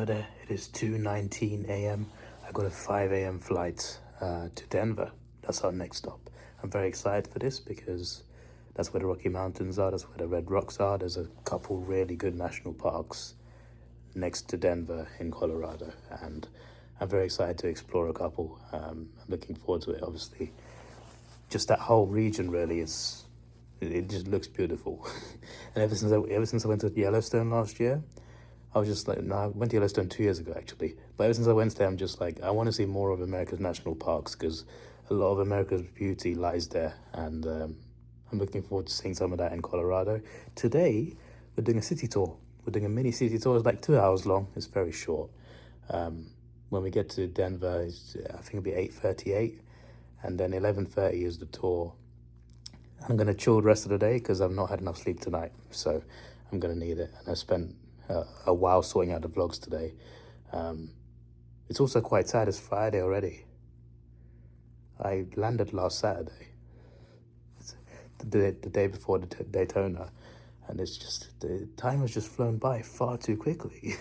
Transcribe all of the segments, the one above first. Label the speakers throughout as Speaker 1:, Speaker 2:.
Speaker 1: there, it is 2:19 a.m. I got a 5 a.m. flight to Denver. That's our next stop. I'm very excited for this because that's where the Rocky Mountains are, that's where the Red Rocks are. There's a couple really good national parks next to Denver in Colorado, and I'm very excited to explore a couple. I'm looking forward to it, obviously. Just that whole region really is, it just looks beautiful. And ever since I went to Yellowstone last year, I was just like, no, I went to Yellowstone 2 years ago actually, but ever since I went there, I'm just like, I want to see more of America's national parks because a lot of America's beauty lies there, and I'm looking forward to seeing some of that in Colorado. Today, we're doing a city tour. We're doing a mini city tour. It's like 2 hours long. It's very short. When we get to Denver, I think it'll be 8:38, and then 11:30 is the tour. I'm going to chill the rest of the day because I've not had enough sleep tonight, so I'm going to need it. And I spent a while sorting out the vlogs today. It's also quite sad, it's Friday already. I landed last Saturday, the day before the Daytona, and it's just, the time has just flown by far too quickly.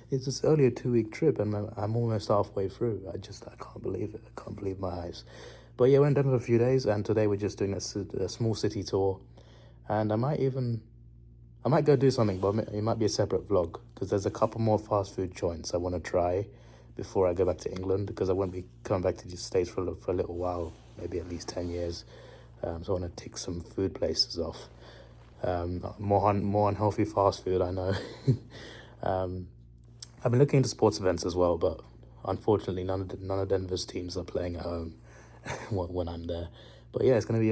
Speaker 1: It's just only a 2-week trip and I'm almost halfway through. I can't believe it. I can't believe my eyes. But yeah, we're in Denver for a few days, and today we're just doing a small city tour. And I might go do something, but it might be a separate vlog because there's a couple more fast food joints I want to try before I go back to England, because I won't be coming back to the States for a little while, maybe at least 10 years. So I want to tick some food places off. More unhealthy fast food, I know. I've been looking into sports events as well, but unfortunately none of Denver's teams are playing at home when I'm there. But yeah, it's going to be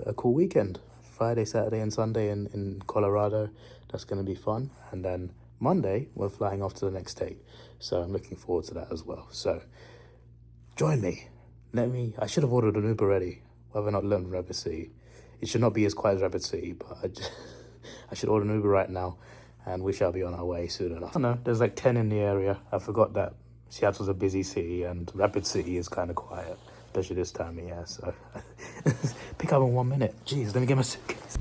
Speaker 1: a cool weekend. Friday, Saturday and Sunday in Colorado. That's going to be fun. And then Monday, we're flying off to the next state. So I'm looking forward to that as well. So join me. I should have ordered an Uber already. Why have I not learned from Rapid City? It should not be as quiet as Rapid City, but I should order an Uber right now, and we shall be on our way soon enough. I don't know, there's like 10 in the area. I forgot that Seattle's a busy city and Rapid City is kind of quiet, especially this time of year, so pick up in 1 minute. Jeez, let me get my suitcase.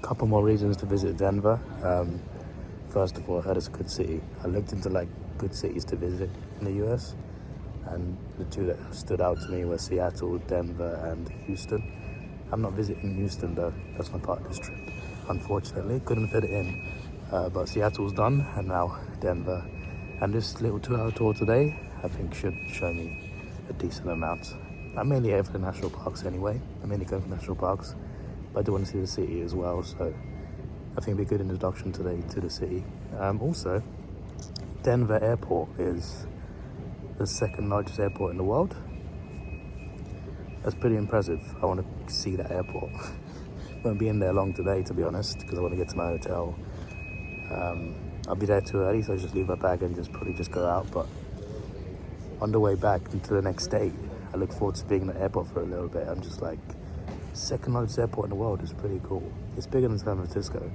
Speaker 1: Couple more reasons to visit Denver. First of all, I heard it's a good city. I looked into like good cities to visit in the US, and the two that stood out to me were Seattle, Denver, and Houston. I'm not visiting Houston though. That's not part of this trip. Unfortunately, couldn't fit it in. But Seattle's done, and now Denver. And this little 2-hour tour today, I think should show me a decent amount. I'm mainly here for the national parks anyway. I'm mainly going for national parks. I do want to see the city as well, so I think it'll be a good introduction today to the city. Also, Denver Airport is the second largest airport in the world. That's pretty impressive. I want to see that airport. Won't be in there long today, to be honest, because I want to get to my hotel. I'll be there too early, so I'll just leave my bag and probably go out. But on the way back into the next state, I look forward to being in the airport for a little bit. I'm just like, second largest airport in the world is pretty cool. It's bigger than San Francisco.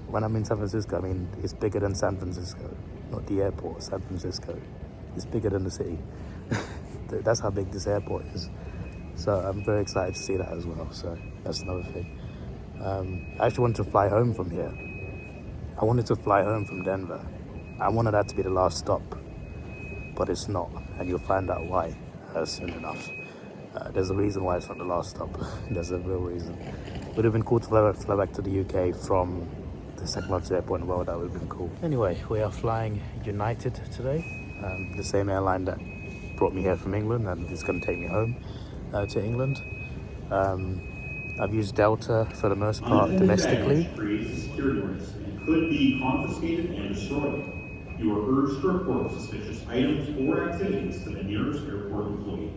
Speaker 1: When I'm in San Francisco, I mean, it's bigger than San Francisco, not the airport, San Francisco. It's bigger than the city. That's how big this airport is. So I'm very excited to see that as well. So that's another thing. I actually wanted to fly home from here. I wanted to fly home from Denver. I wanted that to be the last stop, but it's not, and you'll find out why soon enough. There's a reason why it's not the last stop. There's a real reason. It would have been cool to fly back to the UK from the second largest airport in the world. That would have been cool. Anyway, we are flying United today. The same airline that brought me here from England and is going to take me home to England. I've used Delta for the most part domestically.
Speaker 2: Could be confiscated and destroyed. You are urged to report suspicious items or activities to the nearest airport employee.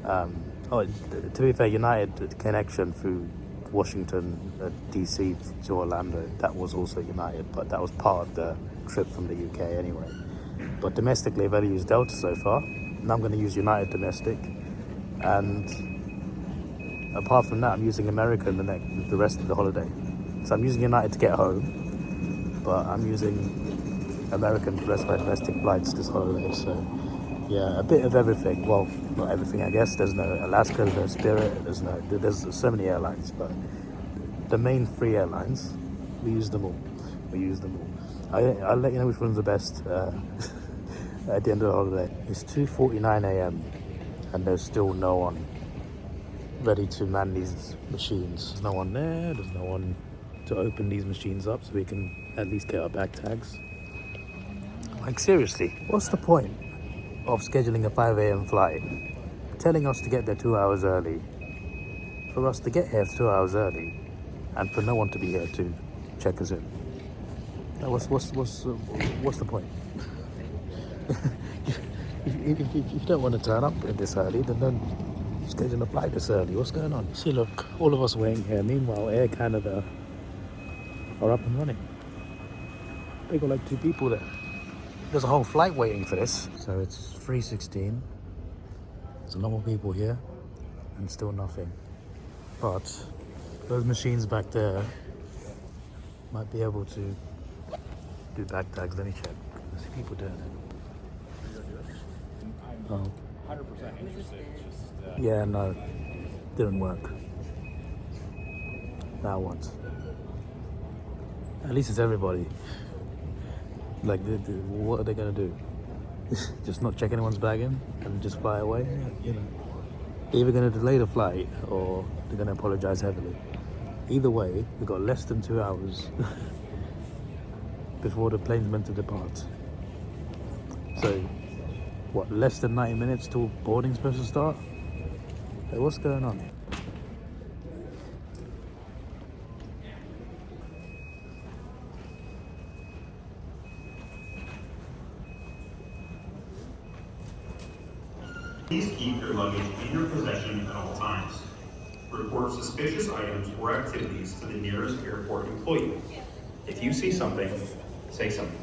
Speaker 1: To be fair, United connection through Washington, DC to Orlando, that was also United, but that was part of the trip from the UK anyway. But domestically, I've only used Delta so far. Now I'm going to use United domestic, and apart from that, I'm using American the rest of the holiday. So I'm using United to get home, but I'm using American for the rest of my domestic flights this holiday. So yeah, a bit of everything. Well, not everything, I guess. There's no Alaska, there's no Spirit, there's so many airlines, but the main 3 airlines, we use them all. I'll let you know which one's the best at the end of the holiday. It's 2:49 a.m. and there's still no one ready to man these machines. There's no one there, there's no one to open these machines up so we can at least get our bag tags. Like seriously, what's the point of scheduling a 5 a.m. flight, telling us to get there 2 hours early, for us to get here 2 hours early, and for no one to be here to check us in? What's the point? if you don't want to turn up this early, then don't schedule a flight this early. What's going on? See, look, all of us waiting here. Meanwhile, Air Canada are up and running. They got like 2 people there. There's a whole flight waiting for this. So it's 3:16. There's a lot more people here, and still nothing. But those machines back there might be able to do bag tags. Let me check. I see people doing it. Oh.
Speaker 3: 100% interested.
Speaker 1: Yeah, no, didn't work. Now what? At least it's everybody. Like, what are they gonna do? Just not check anyone's bag in and just fly away? You know, they're either gonna delay the flight or they're gonna apologize heavily. Either way, we've got less than 2 hours before the plane's meant to depart. So, what, less than 90 minutes till boarding's supposed to start? Hey, what's going on?
Speaker 2: Please keep your luggage in your possession at all times. Report suspicious items or activities to the nearest airport employee. If you see something, say something.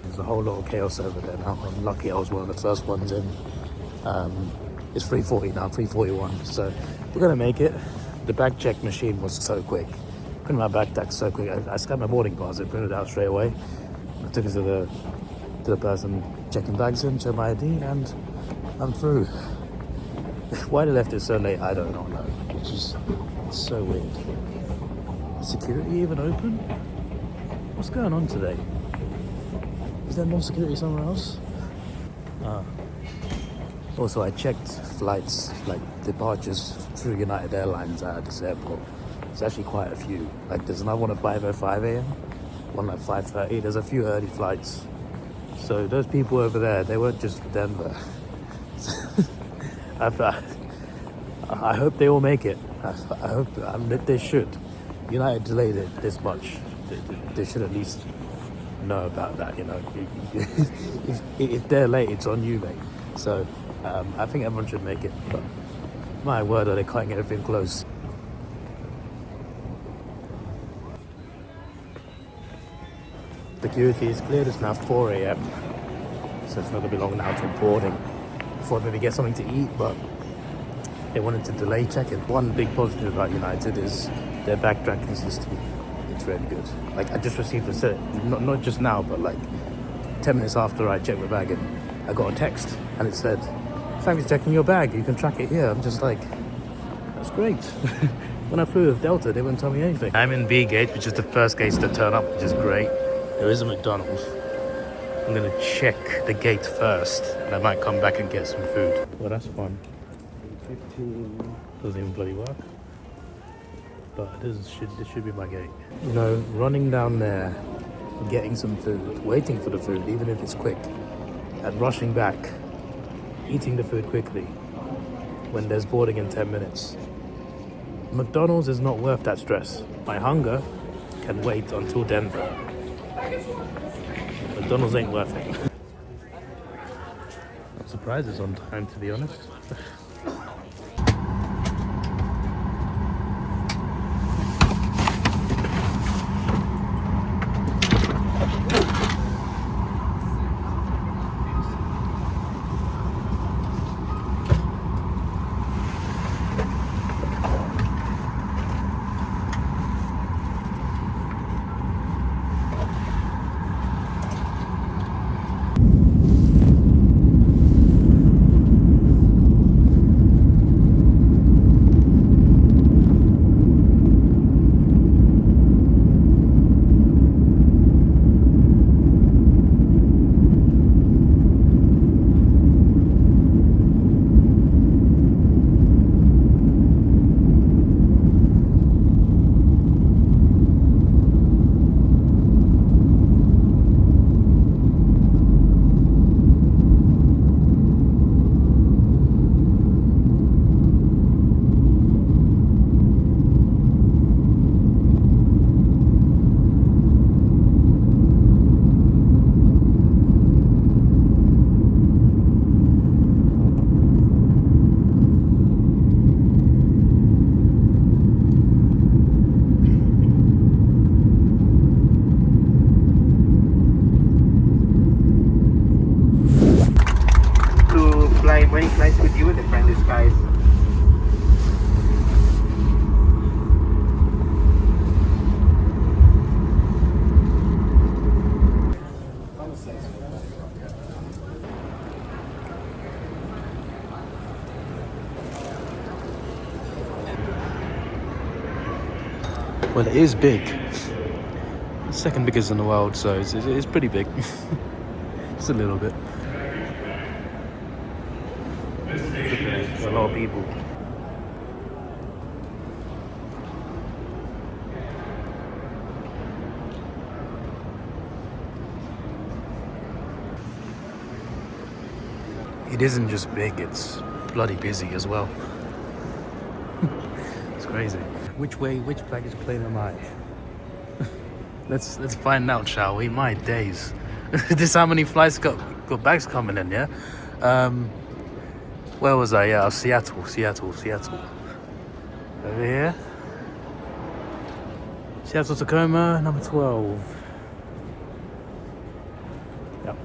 Speaker 1: There's a whole lot of chaos over there now. I'm lucky I was one of the first ones in. It's 3:40 now, 3:41, so we're gonna make it. The bag check machine was so quick. Printed my bag tag so quick. I scanned my boarding pass, it printed out straight away. I took it to the person checking bags in, showed my ID, and I'm through. Why they left it so late, I don't know. It's so weird. Security even open? What's going on today? Is there more security somewhere else? Also, I checked flights, like departures through United Airlines at this airport. There's actually quite a few. Like there's another one at 5:05 a.m, one at 5:30. There's a few early flights. So those people over there, they weren't just for Denver. I hope they all make it. I hope they should. United delayed it this much. They should at least know about that, you know. If they're late, it's on you, mate. So I think everyone should make it, but my word, are they cutting everything close. Security is cleared. It's now 4 a.m, so it's not going to be long now till boarding. Before I maybe get something to eat, but they wanted to delay check it. One big positive about United is their bag tracking system. It's really good. Like I just received a set, not just now, but like 10 minutes after I checked my bag in, I got a text and it said, "Thanks for checking your bag. You can track it here." I'm just like, that's great. When I flew with Delta, they wouldn't tell me anything. I'm in B gate, which is the first gate to turn up, which is great. There is a McDonald's. I'm gonna check the gate first, and I might come back and get some food. Well, that's fun. 15 doesn't even bloody work. But this should be my gate. You know, running down there, getting some food, waiting for the food, even if it's quick, and rushing back, eating the food quickly when there's boarding in 10 minutes. McDonald's is not worth that stress. My hunger can wait until Denver. McDonald's ain't worth it. I'm surprised it's on time, to be honest.
Speaker 3: When he flies with you in the friendly skies.
Speaker 1: Well, it is big. It's second biggest in the world, so it's pretty big. Just a little bit. There's a lot of people. It isn't just big, it's bloody busy as well. It's crazy. Which baggage claim am I? Let's find out, shall we? My days. This how many flights got bags coming in, yeah? Where was I? Yeah, Seattle. Over here. Seattle, Tacoma, number 12. Yep.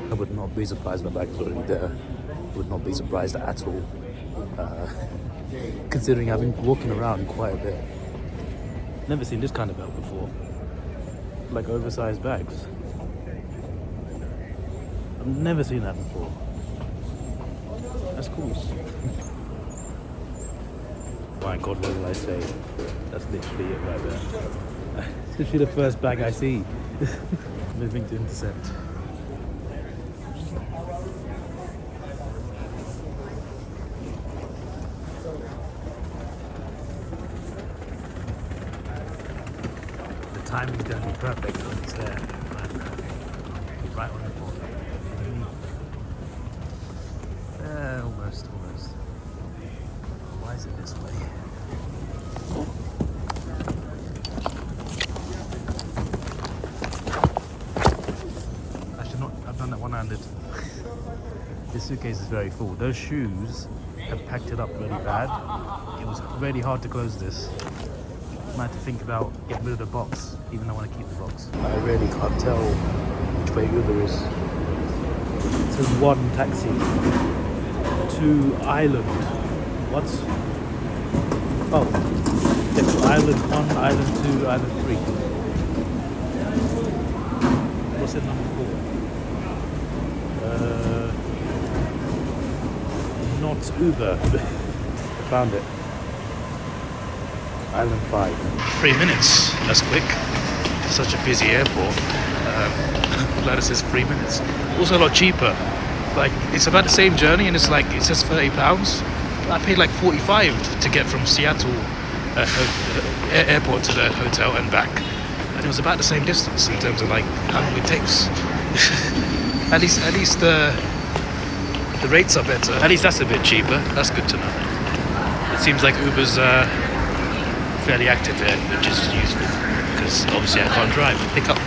Speaker 1: I would not be surprised my bag is already there. I would not be surprised at all. Considering I've been walking around quite a bit. Never seen this kind of belt before. Like oversized bags. I've never seen that before. That's cool. My God, what did I say? That's literally it right there. It's literally the first bag I see. Moving to intercept. The timing's gonna be perfect when it's there. Right on the ball. Almost. Why is it this way? Actually, I've done that one-handed. This suitcase is very full. Those shoes have packed it up really bad. It was really hard to close this. I had to think about getting rid of the box, even though I want to keep the box. I really can't tell which way Uber is. It says one taxi to Island. What? Oh, yeah, to Island 1, Island 2, Island 3. What's it, number 4? Not Uber. I found it. Island 5. 3 minutes. That's quick. Such a busy airport. Glad it says 3 minutes. Also a lot cheaper. Like, it's about the same journey, and it's like, it says £30. I paid like 45 to get from Seattle airport to the hotel and back, and it was about the same distance in terms of like how long it takes. at least the rates are better. At least that's a bit cheaper. That's good to know. It seems like Uber's fairly active here, which is useful because obviously I can't drive. Pick up,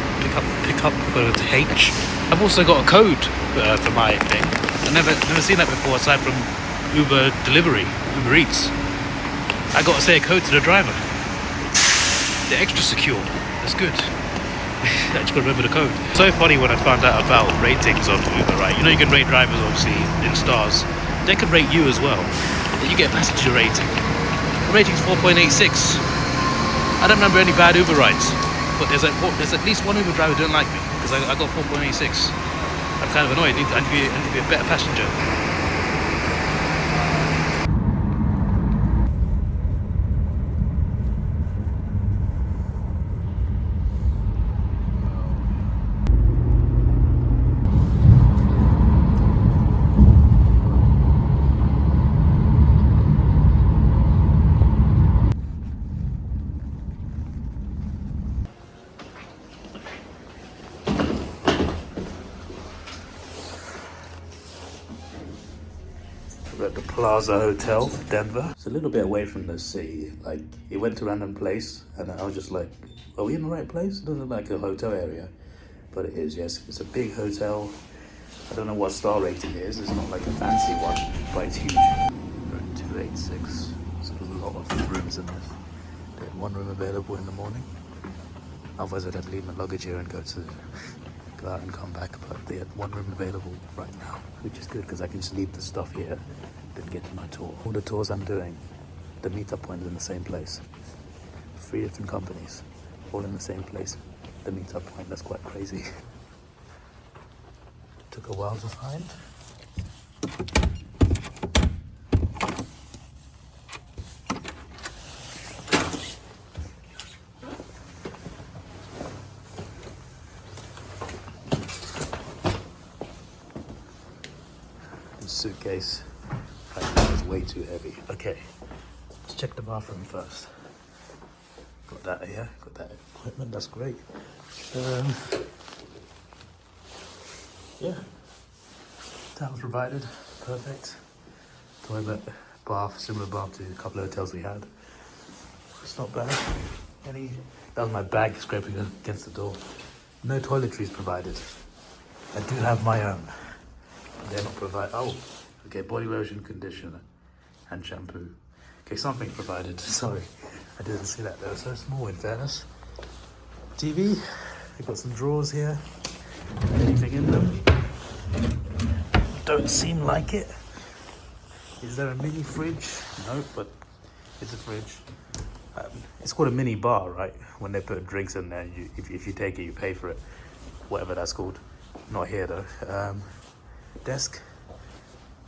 Speaker 1: but it's H. I've also got a code for my thing. I've never seen that before aside from Uber delivery, Uber Eats. I got to say a code to the driver. They're extra secure. That's good. I just got to remember the code. So funny when I found out about ratings on Uber, right? You know you can rate drivers obviously in stars. They can rate you as well. You get a passenger rating. The rating's 4.86. I don't remember any bad Uber rides, but there's at least one Uber driver who didn't like me because I got 4.86. I'm kind of annoyed. I need to be a better passenger. We're at the Plaza Hotel, Denver. It's a little bit away from the city. Like, it went to a random place, and I was just like, are we in the right place? It doesn't look like a hotel area, but it is, yes. It's a big hotel. I don't know what star rating it is. It's not like a fancy one, but it's huge. We're at 286. There's a lot of rooms in this. They had one room available in the morning. Otherwise, I'd have to leave my luggage here and go out and come back, but they had one room available right now, which is good because I can just leave the stuff here and get to my tour. All the tours I'm doing, the meetup point is in the same place. 3 different companies, all in the same place. The meetup point, that's quite crazy. Took a while to find. Suitcase right now is way too heavy. Okay, let's check the bathroom first. Got that here, got that equipment, that's great. Yeah, towels provided, perfect. Toilet, bath, similar bath to a couple of hotels we had. It's not bad. That was my bag scraping against the door. No toiletries provided. I do have my own. They're not provided. Oh, okay, body lotion, conditioner, and shampoo. Okay, something provided. Sorry, I didn't see that. They were so small, in fairness. TV, we've got some drawers here. Anything in them? Don't seem like it. Is there a mini fridge? No, but it's a fridge. It's called a mini bar, right? When they put drinks in there, if you take it, you pay for it. Whatever that's called. Not here though. Desk.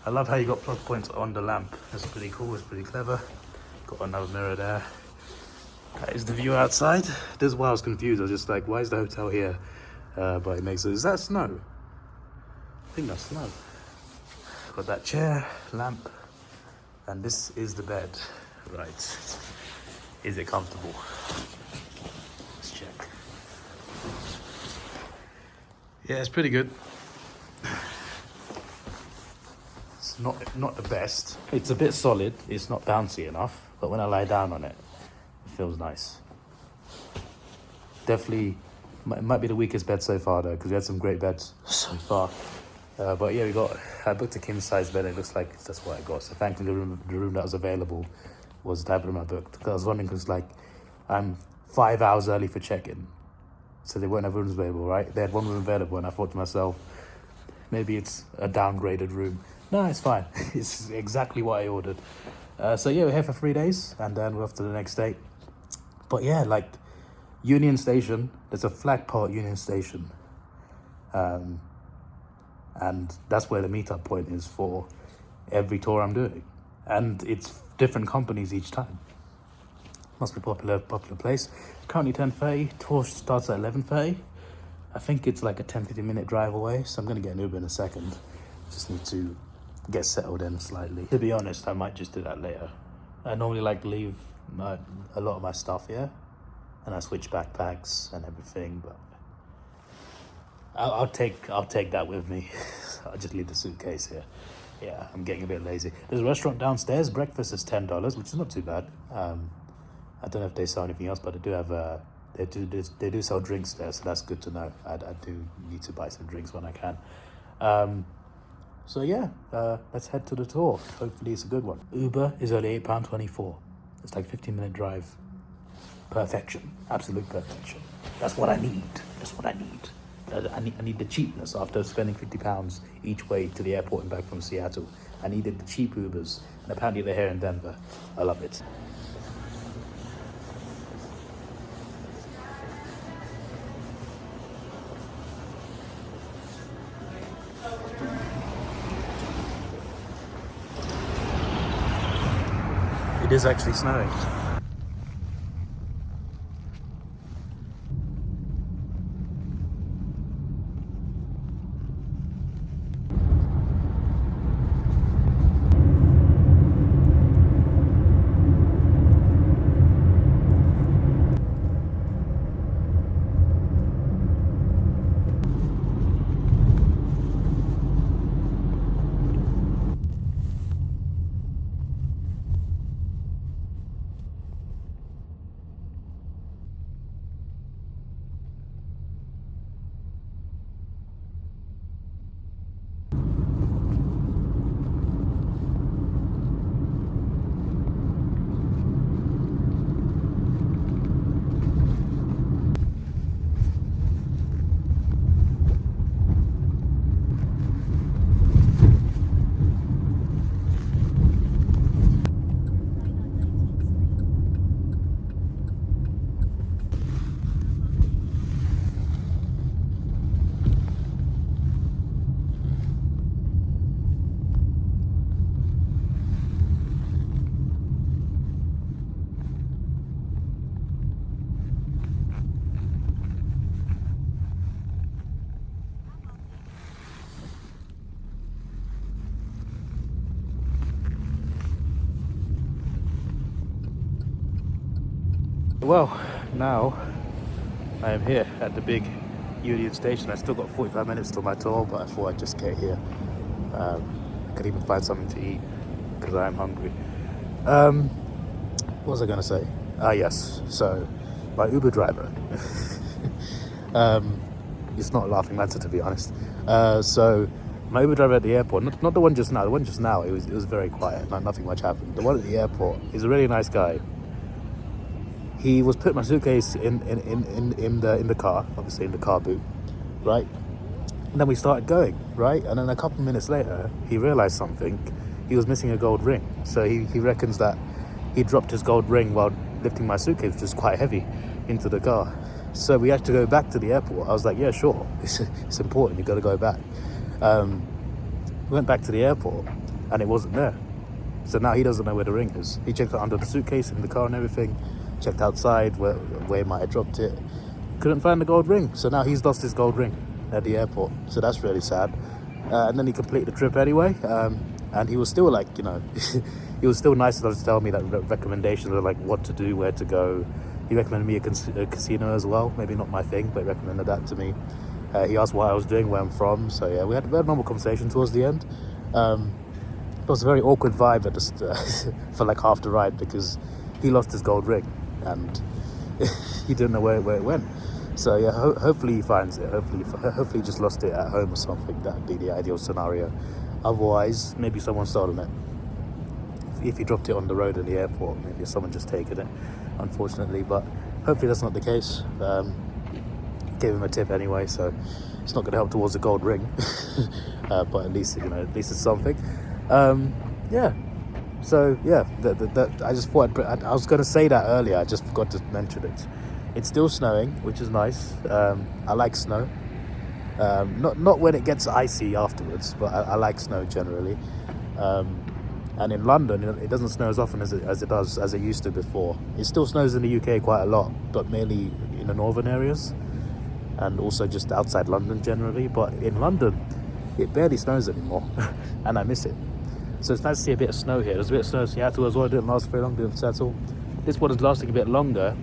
Speaker 1: I love how you got plug points on the lamp. That's pretty cool, it's pretty clever. Got another mirror there. That is the view outside. This is why I was confused. I was just like, why is the hotel here? But it makes it, is that snow? I think that's snow. Got that chair, lamp, and this is the bed. Right. Is it comfortable? Let's check. Yeah, it's pretty good. It's not the best. It's a bit solid. It's not bouncy enough, but when I lie down on it, it feels nice. Definitely, it might be the weakest bed so far though, because we had some great beds so far. But yeah, I booked a king size bed. It looks like that's what I got. So thankfully, the room that was available was the type of room I booked. Because I was wondering, because like I'm 5 hours early for check-in, so they won't have rooms available, right? They had one room available, and I thought to myself, maybe it's a downgraded room. No, it's fine. It's exactly what I ordered. So yeah, we're here for 3 days, and then we're off to the next day. But yeah, like Union Station, there's a flagpole at Union Station. And that's where the meetup point is for every tour I'm doing. And it's different companies each time. Must be popular place. Currently 10:30, tour starts at 11:30. I think it's like a 10-15 minute drive away, so I'm gonna get an Uber in a second. Just need to get settled in slightly. To be honest, I might just do that later. I normally like to leave a lot of my stuff here, and I switch backpacks and everything, but I'll take that with me. I'll just leave the suitcase here. yeah, I'm getting a bit lazy. There's a restaurant downstairs. Breakfast is $10, which is not too bad. I don't know if they sell anything else, but they do have they do sell drinks there, so that's good to know. I do need to buy some drinks when I can. So yeah, let's head to the tour. Hopefully it's a good one. Uber is only £8.24. It's like 15-minute drive. Perfection, absolute perfection. That's what I need. That's what I need. I need the cheapness after spending £50 each way to the airport and back from Seattle. I needed the cheap Ubers, and apparently they're here in Denver. I love it. It is actually snowing. Well, now I am here at the big Union Station. I still got 45 minutes till my tour, but I thought I'd just get here. I could even find something to eat because I am hungry. What was I going to say? Yes. So, my Uber driver. It's not a laughing matter, to be honest. So, my Uber driver at the airport, not the one just now. The one just now, it was very quiet. Nothing much happened. The one at the airport, he's a really nice guy. He was putting my suitcase in the car, obviously in the car boot, right? And then we started going, right? And then a couple of minutes later, he realized something. He was missing a gold ring. So he reckons that he dropped his gold ring while lifting my suitcase, which is quite heavy, into the car. So we had to go back to the airport. I was like, yeah, sure. It's important. You got to go back. We went back to the airport, and it wasn't there. So now he doesn't know where the ring is. He checked it under the suitcase in the car and everything. Checked outside where he might have dropped it. Couldn't find the gold ring. So now he's lost his gold ring at the airport. So that's really sad. And then he completed the trip anyway. And he was still like, he was still nice enough to tell me that recommendations of like what to do, where to go. He recommended me a casino as well. Maybe not my thing, but he recommended that to me. He asked what I was doing, where I'm from. So yeah, we had a normal conversation towards the end. It was a very awkward vibe at the for like half the ride because he lost his gold ring and he didn't know where it went. So yeah, hopefully he finds it. Hopefully he just lost it at home or something. That would be the ideal scenario. Otherwise, maybe someone's stolen it. If he dropped it on the road at the airport, maybe someone just taken it, unfortunately. But hopefully that's not the case. Gave him a tip anyway, so it's not going to help towards the gold ring. But at least it's something. Yeah. So yeah, I just thought I was going to say that earlier. I just forgot to mention it. It's still snowing, which is nice. I like snow. Not when it gets icy afterwards, but I like snow generally. And in London, it doesn't snow as often as it used to before. It still snows in the UK quite a lot, but mainly in the northern areas, and also just outside London generally. But in London, it barely snows anymore, and I miss it. So it's nice to see a bit of snow here. There's a bit of snow in Seattle as well. It didn't last very long, didn't settle. This one is lasting a bit longer,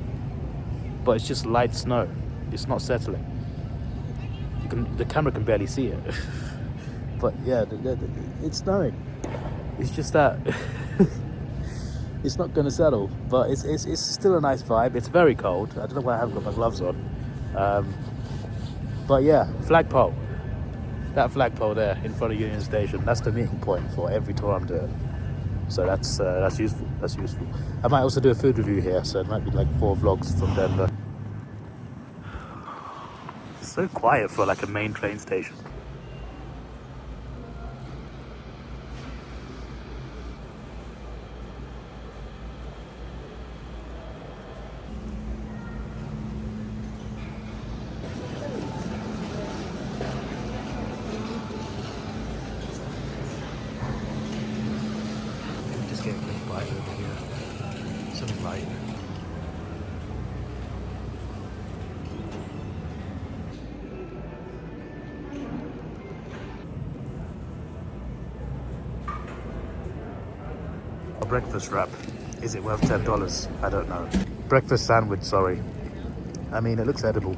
Speaker 1: but it's just light snow. It's not settling. The camera can barely see it. But yeah, it's snowing. It's just that it's not going to settle, but it's still a nice vibe. It's very cold. I don't know why I haven't got my gloves on. But yeah, flagpole. That flagpole there in front of Union Station, that's the meeting point for every tour I'm doing. So that's useful. That's useful. I might also do a food review here, so it might be like 4 vlogs from Denver. It's so quiet for like a main train station. Just get a quick bite over here. Something light. A breakfast wrap. Is it worth $10? I don't know. Breakfast sandwich, sorry. I mean, it looks edible.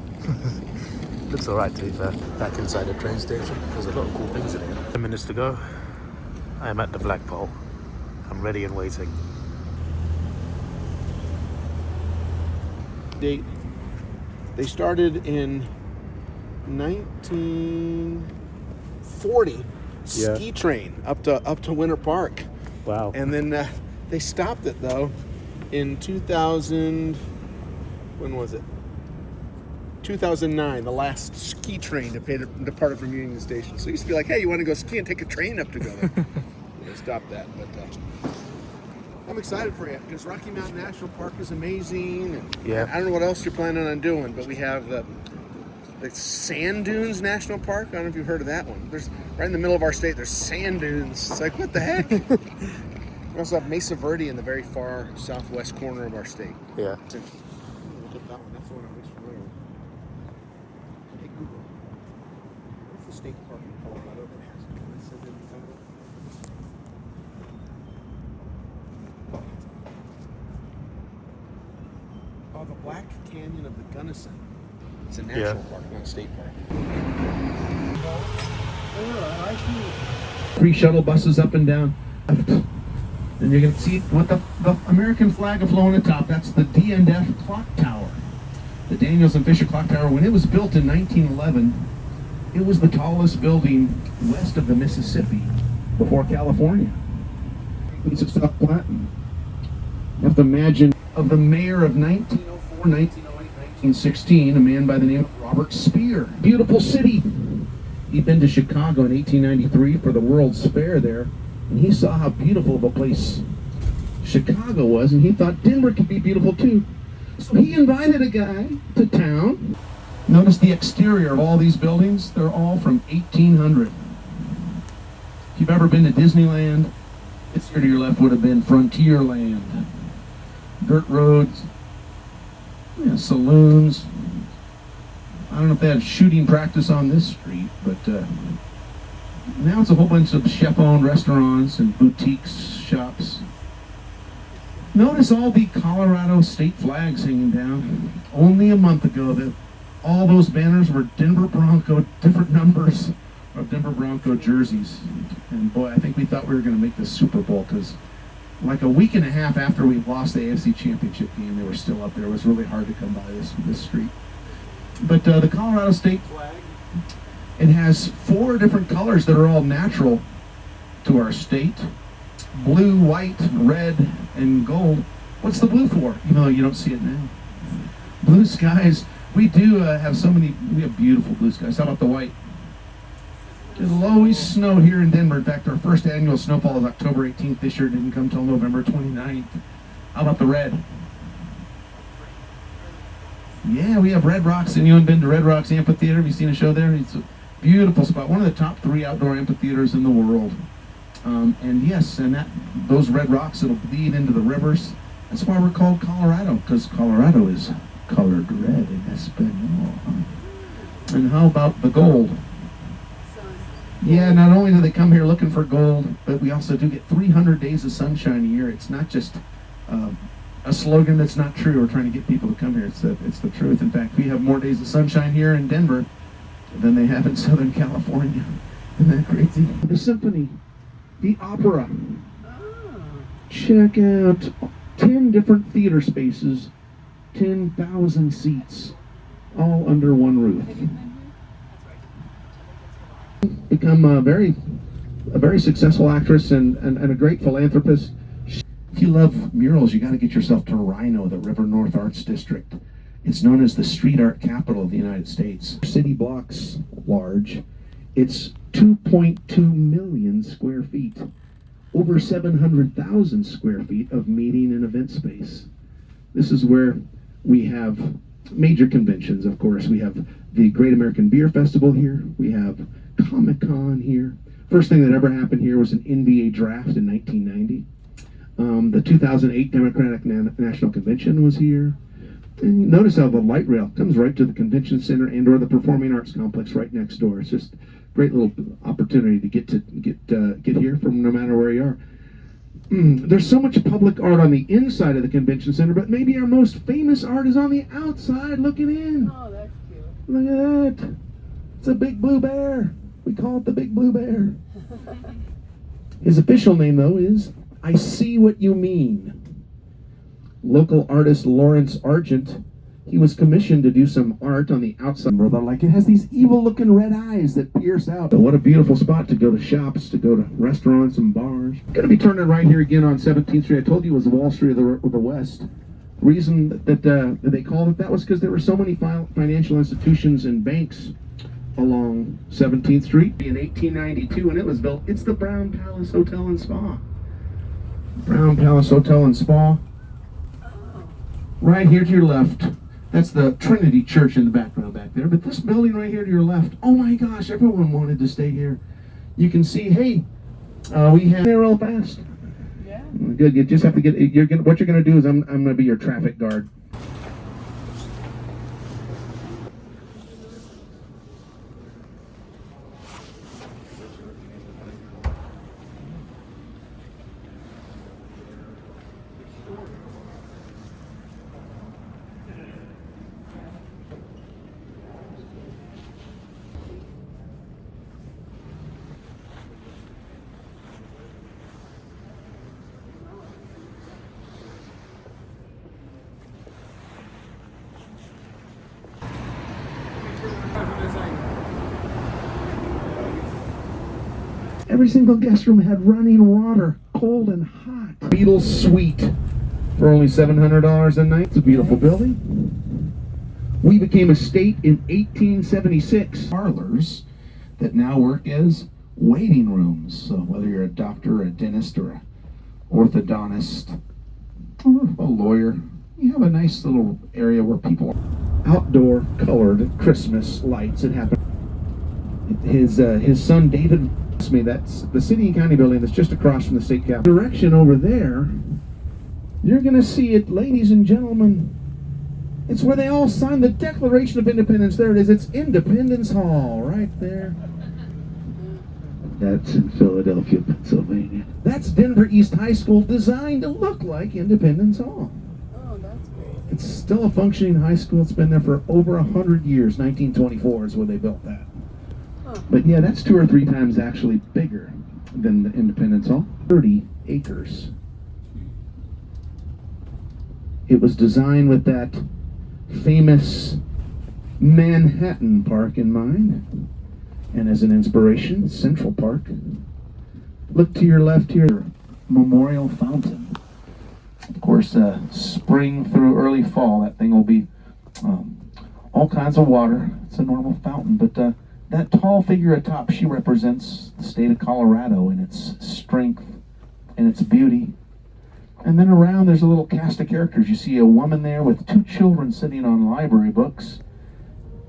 Speaker 1: Looks alright to be fair. Back inside the train station. There's a lot of cool things in here. 10 minutes to go. I am at the flagpole. I'm ready and waiting.
Speaker 4: They started in 1940. Ski train up to Winter Park.
Speaker 1: Wow.
Speaker 4: And then they stopped it though in 2000. When was it? 2009. The last ski train departed from Union Station. So it used to be like, hey, you want to go ski and take a train up to go there. They stopped that, but I'm excited for you because Rocky Mountain National Park is amazing. And
Speaker 1: Yeah.
Speaker 4: I don't know what else you're planning on doing, but we have the Sand Dunes National Park. I don't know if you've heard of that one. There's right in the middle of our state. There's sand dunes. It's like, what the heck? We also have Mesa Verde in the very far southwest corner of our state.
Speaker 1: Yeah.
Speaker 4: Look at that one. That's the one I'm least familiar with. Hey Google, what's the state park in Colorado that has sand dunes on it? Oh, the Black Canyon of the Gunnison. It's a national park, not a state park. 3 shuttle buses up and down. And you're going to see what the American flag afloat on the top. That's the D&F clock tower. The Daniels and Fisher clock tower. When it was built in 1911, it was the tallest building west of the Mississippi before California. It's a South Platte. You have to imagine of the mayor of 1904, 1908, 1916, a man by the name of Robert Spear. Beautiful city. He'd been to Chicago in 1893 for the World's Fair there, and he saw how beautiful of a place Chicago was, and he thought Denver could be beautiful too. So he invited a guy to town. Notice the exterior of all these buildings. They're all from 1800. If you've ever been to Disneyland, this here to your left would have been Frontierland. Dirt roads, saloons. I don't know if they had shooting practice on this street, but now it's a whole bunch of chef-owned restaurants and boutiques, shops. Notice all the Colorado state flags hanging down. Only a month ago, all those banners were Denver Bronco, different numbers of Denver Bronco jerseys. And boy, I think we thought we were going to make the Super Bowl because like a week and a half after we lost the AFC Championship game, they were still up there. It was really hard to come by this street. But the Colorado state flag, it has 4 different colors that are all natural to our state. Blue, white, red, and gold. What's the blue for? Even though you don't see it now. Blue skies. We do have we have beautiful blue skies. How about the white? It'll always snow here in Denver. In fact, our first annual snowfall is October 18th. This year didn't come till November 29th. How about the red? Yeah, we have Red Rocks. Anyone been to Red Rocks Amphitheater? Have you seen a show there? It's a beautiful spot. One of the top 3 outdoor amphitheaters in the world. And yes, and those red rocks, it'll bleed into the rivers. That's why we're called Colorado, because Colorado is colored red in Espanol. And how about the gold? Yeah, not only do they come here looking for gold, but we also do get 300 days of sunshine a year. It's not just a slogan that's not true. We're trying to get people to come here. It's the truth. In fact, we have more days of sunshine here in Denver than they have in Southern California. Isn't that crazy? The symphony, the opera, Check out 10 different theater spaces, 10,000 seats, all under one roof. Become a very successful actress and a great philanthropist. If you love murals, you got to get yourself to Rhino, the River North Arts District. It's known as the street art capital of the United States. City blocks large. It's 2.2 million square feet. Over 700,000 square feet of meeting and event space. This is where we have major conventions, of course. We have the Great American Beer Festival here. We have Comic-Con here. First thing that ever happened here was an NBA draft in 1990. The 2008 Democratic National Convention was here. And notice how the light rail comes right to the convention center and or the Performing Arts Complex right next door. It's just a great little opportunity to get here from no matter where you are. There's so much public art on the inside of the convention center, but maybe our most famous art is on the outside looking in.
Speaker 5: Oh, that's cute.
Speaker 4: Look at that. It's a big blue bear. We call it the Big Blue Bear. His official name, though, is I See What You Mean. Local artist Lawrence Argent, he was commissioned to do some art on the outside. Like, it has these evil-looking red eyes that pierce out. So what a beautiful spot to go to shops, to go to restaurants and bars. Going to be turning right here again on 17th Street. I told you it was the Wall Street of the West. The reason that they called it that was because there were so many financial institutions and banks along 17th Street in 1892, and it was built. It's the Brown Palace Hotel and Spa. Brown Palace Hotel and Spa. Right here to your left, that's the Trinity Church in the background back there. But this building right here to your left, oh my gosh, everyone wanted to stay here. You can see, hey, we have there real fast.
Speaker 5: Yeah.
Speaker 4: Good. You just have to get. What you're gonna do is I'm gonna be your traffic guard. Every single guest room had running water, cold and hot. Beatles Suite for only $700 a night. It's a beautiful building. We became a state in 1876. Parlors that now work as waiting rooms. So whether you're a doctor, or a dentist, or an orthodontist, or a lawyer, you have a nice little area where people are. Outdoor colored Christmas lights. It happened. His son David. Me, that's the city and county building that's just across from the state capitol. Direction over there, you're gonna see it, ladies and gentlemen. It's where they all signed the Declaration of Independence. There it is. It's Independence Hall right there. That's in Philadelphia, Pennsylvania. That's Denver East High School, designed to look like Independence Hall.
Speaker 5: Oh, that's great.
Speaker 4: It's still a functioning high school. It's been there for over 100 years. 1924 is when they built that. But yeah, that's 2 or 3 times actually bigger than the Independence Hall. 30 acres. It was designed with that famous Manhattan Park in mind. And as an inspiration, Central Park. Look to your left here, Memorial Fountain. Of course, spring through early fall, that thing will be all kinds of water. It's a normal fountain, but that tall figure atop, she represents the state of Colorado in its strength and its beauty. And then around there's a little cast of characters. You see a woman there with 2 children sitting on library books.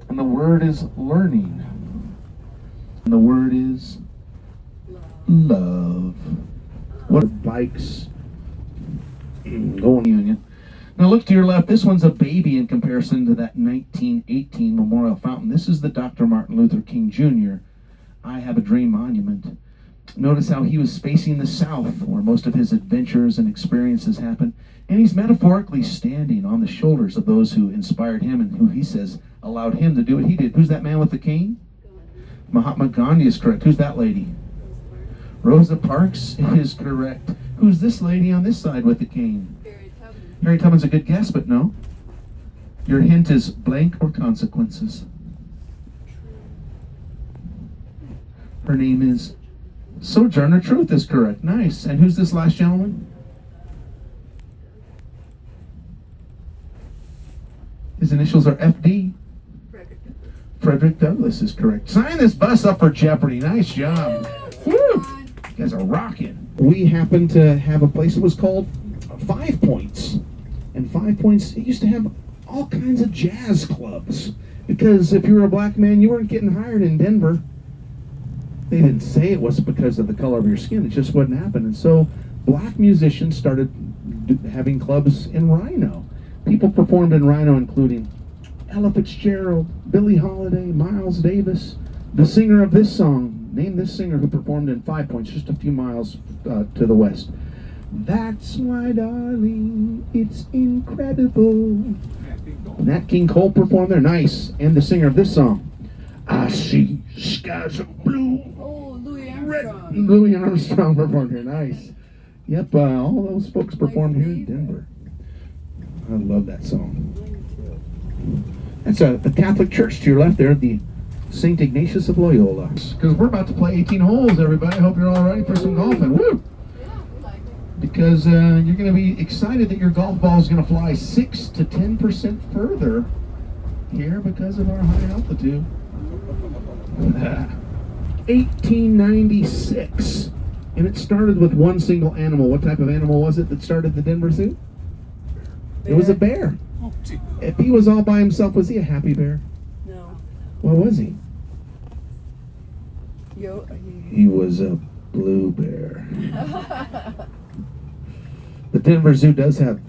Speaker 4: And the word is learning. And the word is love. What are bikes? Going Union. Now look to your left, this one's a baby in comparison to that 1918 Memorial Fountain. This is the Dr. Martin Luther King Jr. I Have a Dream Monument. Notice how he was facing the south, where most of his adventures and experiences happened. And he's metaphorically standing on the shoulders of those who inspired him and who he says allowed him to do what he did. Who's that man with the cane? Mahatma Gandhi is correct. Who's that lady? Rosa Parks is correct. Who's this lady on this side with the cane?
Speaker 5: Harry Tubman.
Speaker 4: Harry Tubman's a good guess, but no. Your hint is blank or consequences. Her name is Sojourner Truth is correct. Nice. And who's this last gentleman? His initials are FD. Frederick Douglass is correct. Sign this bus up for Jeopardy. Nice job. Woo! You guys are rocking. We happened to have a place that was called 5 Points. And 5 Points, it used to have all kinds of jazz clubs. Because if you were a black man, you weren't getting hired in Denver. They didn't say it was because of the color of your skin. It just wouldn't happen. And so black musicians started having clubs in Reno. People performed in Reno, including Ella Fitzgerald, Billie Holiday, Miles Davis. The singer of this song, name this singer who performed in 5 Points, just a few miles to the west. That's why, darling, it's incredible. Nat King Cole performed there. Nice. And the singer of this song, I see skies of blue.
Speaker 5: Oh, Louis Armstrong.
Speaker 4: Louis Armstrong performed here. Nice. Yep, all those folks performed here in Denver. I love that song. That's the Catholic Church to your left there, the St. Ignatius of Loyola. Because we're about to play 18 holes, everybody. Hope you're all ready for some golfing. Woo!
Speaker 5: Yeah, we like it.
Speaker 4: Because you're going to be excited that your golf ball is going to fly 6 to 10% further here because of our high altitude. 1896. And it started with one single animal. What type of animal was it that started the Denver Zoo? It was a bear. If he was all by himself, was he a happy bear?
Speaker 5: No.
Speaker 4: What was he? He was a blue bear. The Denver Zoo does have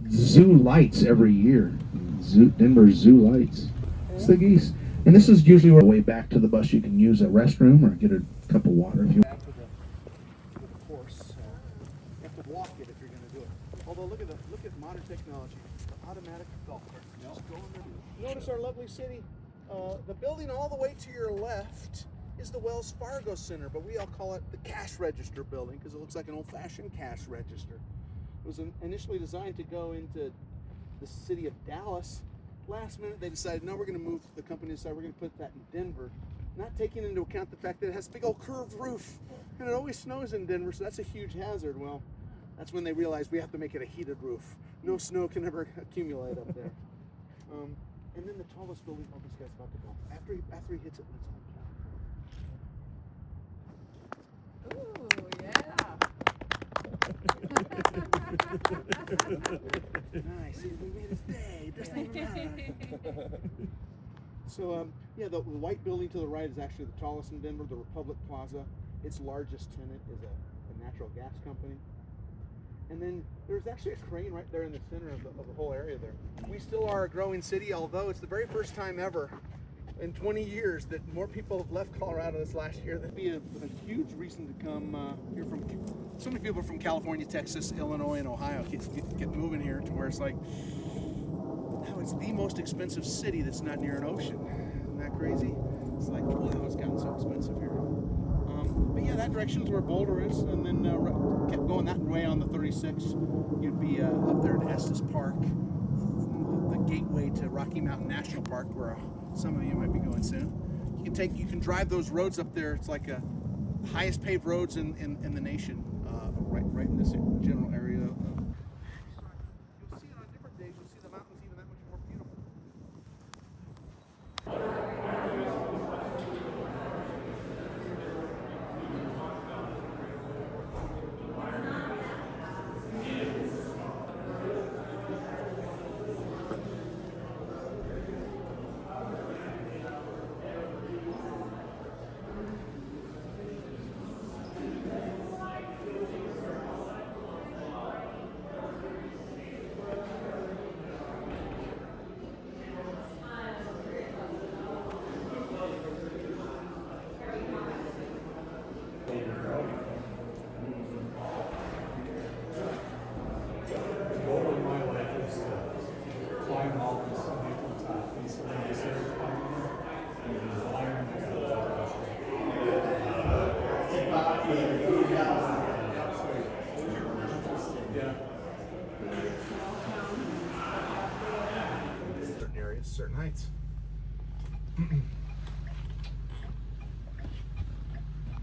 Speaker 4: zoo lights every year. Denver Zoo lights. It's the geese. And this is usually where way back to the bus you can use a restroom or get a cup of water if you want.
Speaker 6: After the course, you have to walk it if you're going to do it. Although look at modern technology, the automatic golf cart. Just go in there. Notice our lovely city. The building all the way to your left is the Wells Fargo Center, but we all call it the cash register building because it looks like an old-fashioned cash register. It was initially designed to go into the city of Dallas. Last minute they decided, no, we're going to move the company aside, we're going to put that in Denver, not taking into account the fact that it has a big old curved roof and it always snows in Denver, so that's a huge hazard. Well, that's when they realized we have to make it a heated roof. No snow can ever accumulate up there. And then the tallest building, oh, this guy's about to go. After he hits it, let's all
Speaker 5: Ooh, yeah.
Speaker 6: nice. We made his day. Just like that. So, yeah, the white building to the right is actually the tallest in Denver, the Republic Plaza. Its largest tenant is a natural gas company. And then there's actually a crane right there in the center of the whole area there. We still are a growing city, although it's the very first time ever in 20 years that more people have left Colorado this last year. That'd be a huge reason to come here from. So many people from California, Texas, Illinois, and Ohio get moving here to where it's like, now it's the most expensive city that's not near an ocean. Isn't that crazy? It's like, wow, it's gotten so expensive here. But yeah, that direction's where Boulder is, and then kept going that way on the 36. You'd be up there at Estes Park, the gateway to Rocky Mountain National Park, where some of you might be going soon. You can drive those roads up there. It's like the highest paved roads in the nation, right in this general area. You'll see it on different days. You'll see the mountains even that much more beautiful.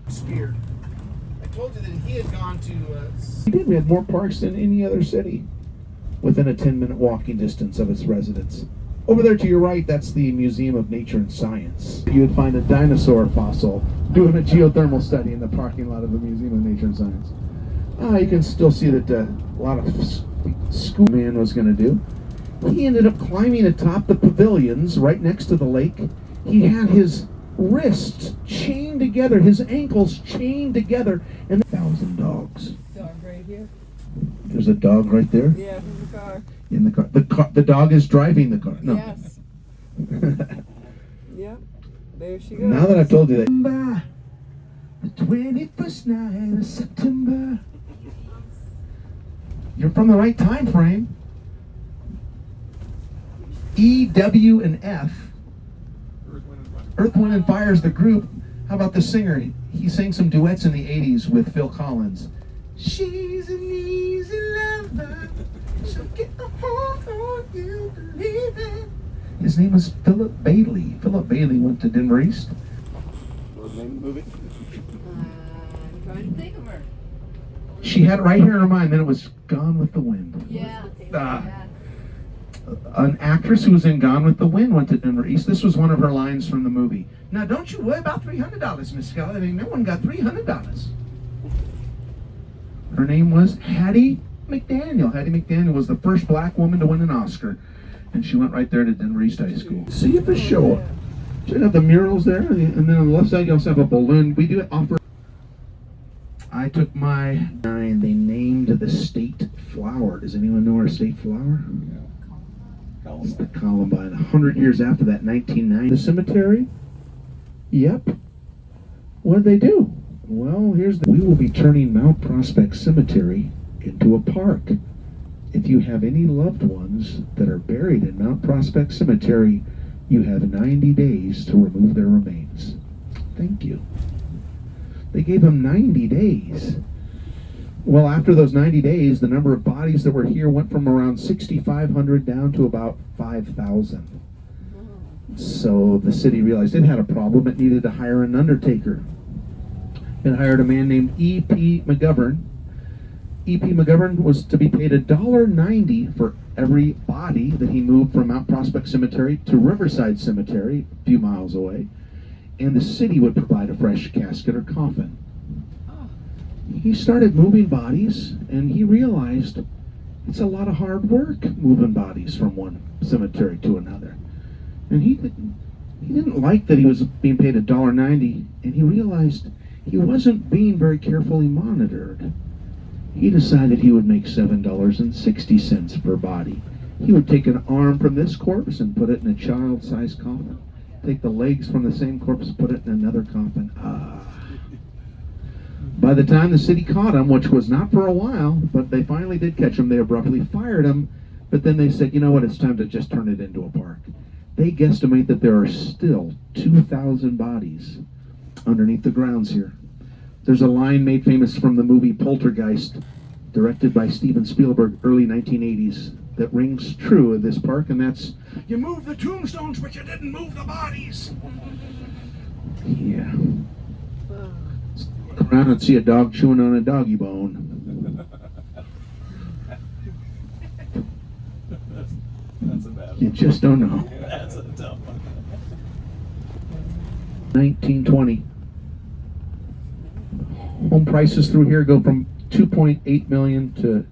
Speaker 4: Spear. I told you that he had gone to. We had more parks than any other city, within a 10-minute walking distance of its residents. Over there to your right, that's the Museum of Nature and Science. You would find a dinosaur fossil doing a geothermal study in the parking lot of the Museum of Nature and Science. You can still see that a lot of school man was going to do. He ended up climbing atop the pavilions right next to the lake. He had his wrists chained together, his ankles chained together, and 1,000 dogs.
Speaker 5: Dog right here.
Speaker 4: There's a dog right there.
Speaker 5: Yeah, in the car.
Speaker 4: In the car. The dog is driving the car. No.
Speaker 5: Yes. Yep. There she goes.
Speaker 4: Now that I've told you that. The 21st night of September. You're from the right time frame. E, W, and F. Earth, Wind, and Fire is the group. How about the singer? He sang some duets in the 80s with Phil Collins. She's an easy lover. She'll get a hold on you, believe it. His name was Philip Bailey. Philip Bailey went to Denver East.
Speaker 6: What's the name of the movie?
Speaker 5: I'm trying to think of her.
Speaker 4: She had it right here in her mind, then it was Gone with the Wind.
Speaker 5: Yeah.
Speaker 4: An actress who was in Gone with the Wind went to Denver East. This was one of her lines from the movie. Now, don't you worry about $300, Miss Scully. I mean, no one got $300. Her name was Hattie McDaniel. Hattie McDaniel was the first black woman to win an Oscar. And she went right there to Denver East High School. See if it's show up. Check out the murals there. And then on the left side, you also have a balloon. We do it offer. I took my 9. They named the state flower. Does anyone know our state flower? It's the Columbine. 100 years after that, 1990. The cemetery? Yep. What did they do? Well, we will be turning Mount Prospect Cemetery into a park. If you have any loved ones that are buried in Mount Prospect Cemetery, you have 90 days to remove their remains. Thank you. They gave them 90 days. Well, after those 90 days, the number of bodies that were here went from around 6,500 down to about 5,000. So the city realized it had a problem. It needed to hire an undertaker. It hired a man named E.P. McGovern. E.P. McGovern was to be paid $1.90 for every body that he moved from Mount Prospect Cemetery to Riverside Cemetery, a few miles away, and the city would provide a fresh casket or coffin. He started moving bodies, and he realized it's a lot of hard work moving bodies from one cemetery to another. And he didn't like that he was being paid $1.90, and he realized he wasn't being very carefully monitored. He decided he would make $7.60 per body. He would take an arm from this corpse and put it in a child-sized coffin. Take the legs from the same corpse and put it in another coffin. By the time the city caught him, which was not for a while, but they finally did catch him, they abruptly fired him. But then they said, you know what, it's time to just turn it into a park. They guesstimate that there are still 2,000 bodies underneath the grounds here. There's a line made famous from the movie Poltergeist, directed by Steven Spielberg, early 1980s, that rings true in this park, and that's, you moved the tombstones, but you didn't move the bodies. Yeah. Look around and see a dog chewing on a doggy bone.
Speaker 7: That's a bad one.
Speaker 4: You just don't know.
Speaker 7: That's a tough one.
Speaker 4: 1920. Home prices through here go from 2.8 million to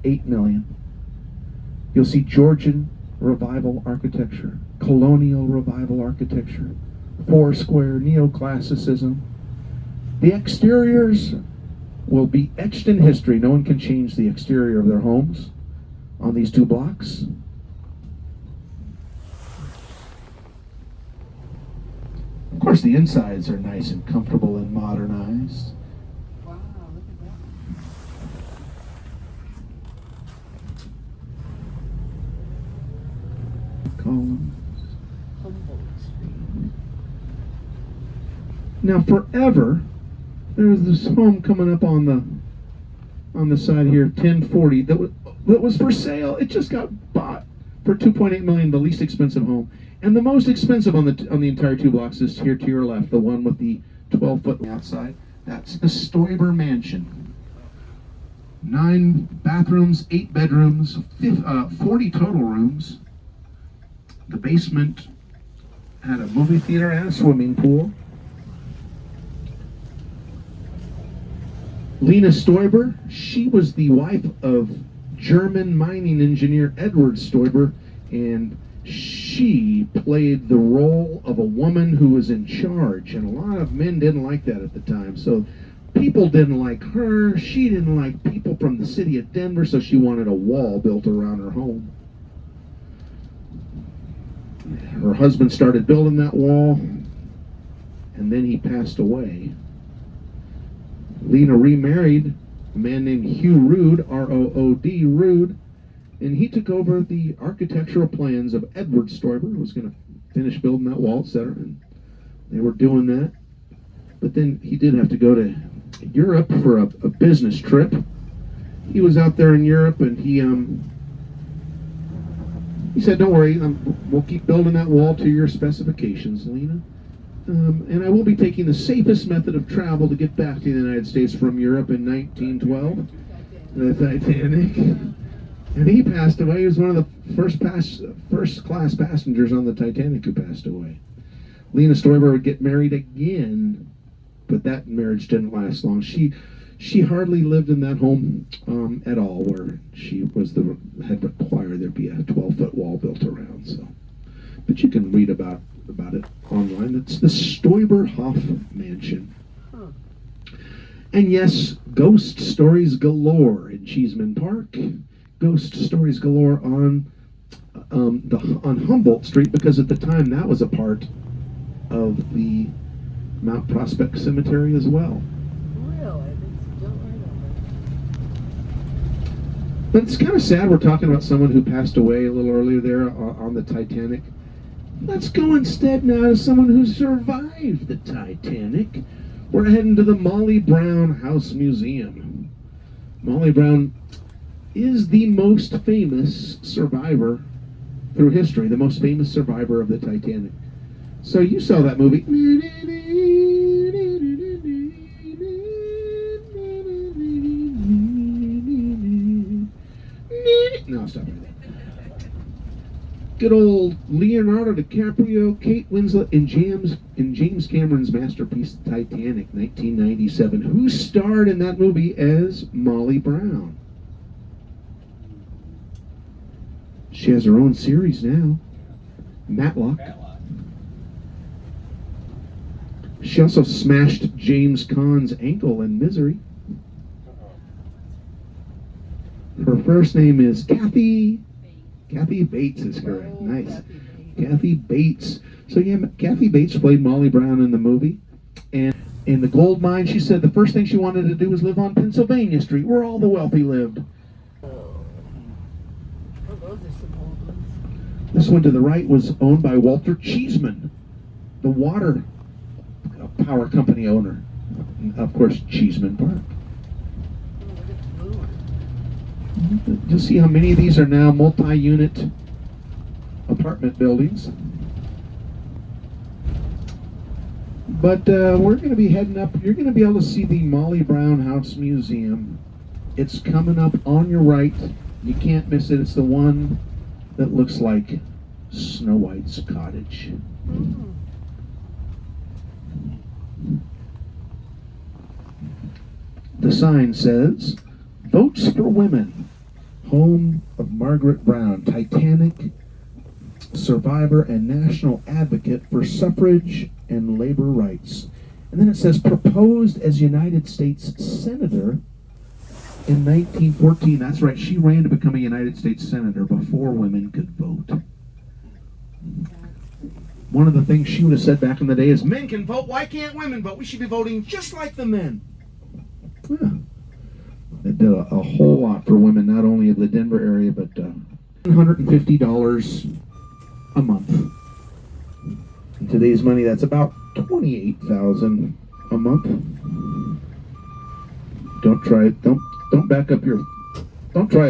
Speaker 4: 8 million. You'll see Georgian revival architecture, colonial revival architecture, Foursquare, neoclassicism. The exteriors will be etched in history. No one can change the exterior of their homes on these 2 blocks. Of course, the insides are nice and comfortable and modernized.
Speaker 5: Wow, look at that.
Speaker 4: Columns.
Speaker 5: Humboldt Street.
Speaker 4: Now, forever, there was this home coming up on the side here, 1040, that was for sale. It just got bought for $2.8 million, the least expensive home. And the most expensive on the entire 2 blocks is here to your left, the one with the 12-foot outside. That's the Stoiber Mansion. 9 bathrooms, 8 bedrooms, 40 total rooms. The basement had a movie theater and a swimming pool. Lena Stoiber, she was the wife of German mining engineer Edward Stoiber, and she played the role of a woman who was in charge, and a lot of men didn't like that at the time. So people didn't like her, she didn't like people from the city of Denver, so she wanted a wall built around her home. Her husband started building that wall, and then he passed away. Lena remarried a man named Hugh Rood, R-O-O-D, Rood, and he took over the architectural plans of Edward Stoiber, who was going to finish building that wall, etc. And they were doing that. But then he did have to go to Europe for a business trip. He was out there in Europe, and he said, "Don't worry, we'll keep building that wall to your specifications, Lena. And I will be taking the safest method of travel to get back to the United States from Europe in 1912, the Titanic." And he passed away. He was one of the first class passengers on the Titanic who passed away. Lena Stoiber would get married again, but that marriage didn't last long. She hardly lived in that home at all, where she had required there be a 12-foot wall built around. So, but you can read about it online. It's the Stoiber-Hoff Mansion.
Speaker 5: Huh.
Speaker 4: And yes, ghost stories galore in Cheeseman Park. Ghost stories galore on Humboldt Street, because at the time that was a part of the Mount Prospect Cemetery as well.
Speaker 5: Really? Don't worry.
Speaker 4: But it's kind of sad we're talking about someone who passed away a little earlier there on the Titanic. Let's go instead now to someone who survived the Titanic. We're heading to the Molly Brown House Museum. Molly Brown is the most famous survivor through history, the most famous survivor of the Titanic. So you saw that movie. No, stop right there. Good old Leonardo DiCaprio, Kate Winslet, and James Cameron's masterpiece Titanic, 1997. Who starred in that movie as Molly Brown? She has her own series now, Matlock. She also smashed James Caan's ankle in Misery. Her first name is Kathy. Kathy Bates is correct.
Speaker 5: Oh,
Speaker 4: Nice.
Speaker 5: Kathy Bates.
Speaker 4: Kathy Bates. So yeah, Kathy Bates played Molly Brown in the movie. And in the gold mine, she said the first thing she wanted to do was live on Pennsylvania Street, where all the wealthy lived.
Speaker 5: Oh, those are some old ones.
Speaker 4: This one to the right was owned by Walter Cheeseman, the water power company owner. Of course, Cheeseman Park.
Speaker 5: Oh, look at the blue one.
Speaker 4: You'll see how many of these are now multi-unit apartment buildings. But we're going to be heading up. You're going to be able to see the Molly Brown House Museum. It's coming up on your right. You can't miss it. It's the one that looks like Snow White's cottage.
Speaker 5: Mm.
Speaker 4: The sign says, "Votes for Women, home of Margaret Brown, Titanic survivor and national advocate for suffrage and labor rights." And then it says, proposed as United States Senator in 1914. That's right, she ran to become a United States Senator before women could vote. One of the things she would have said back in the day is, men can vote, why can't women vote? We should be voting just like the men. Yeah. It did a whole lot for women, not only of the Denver area, but $150 a month. In today's money, that's about $28,000 a month. Don't try a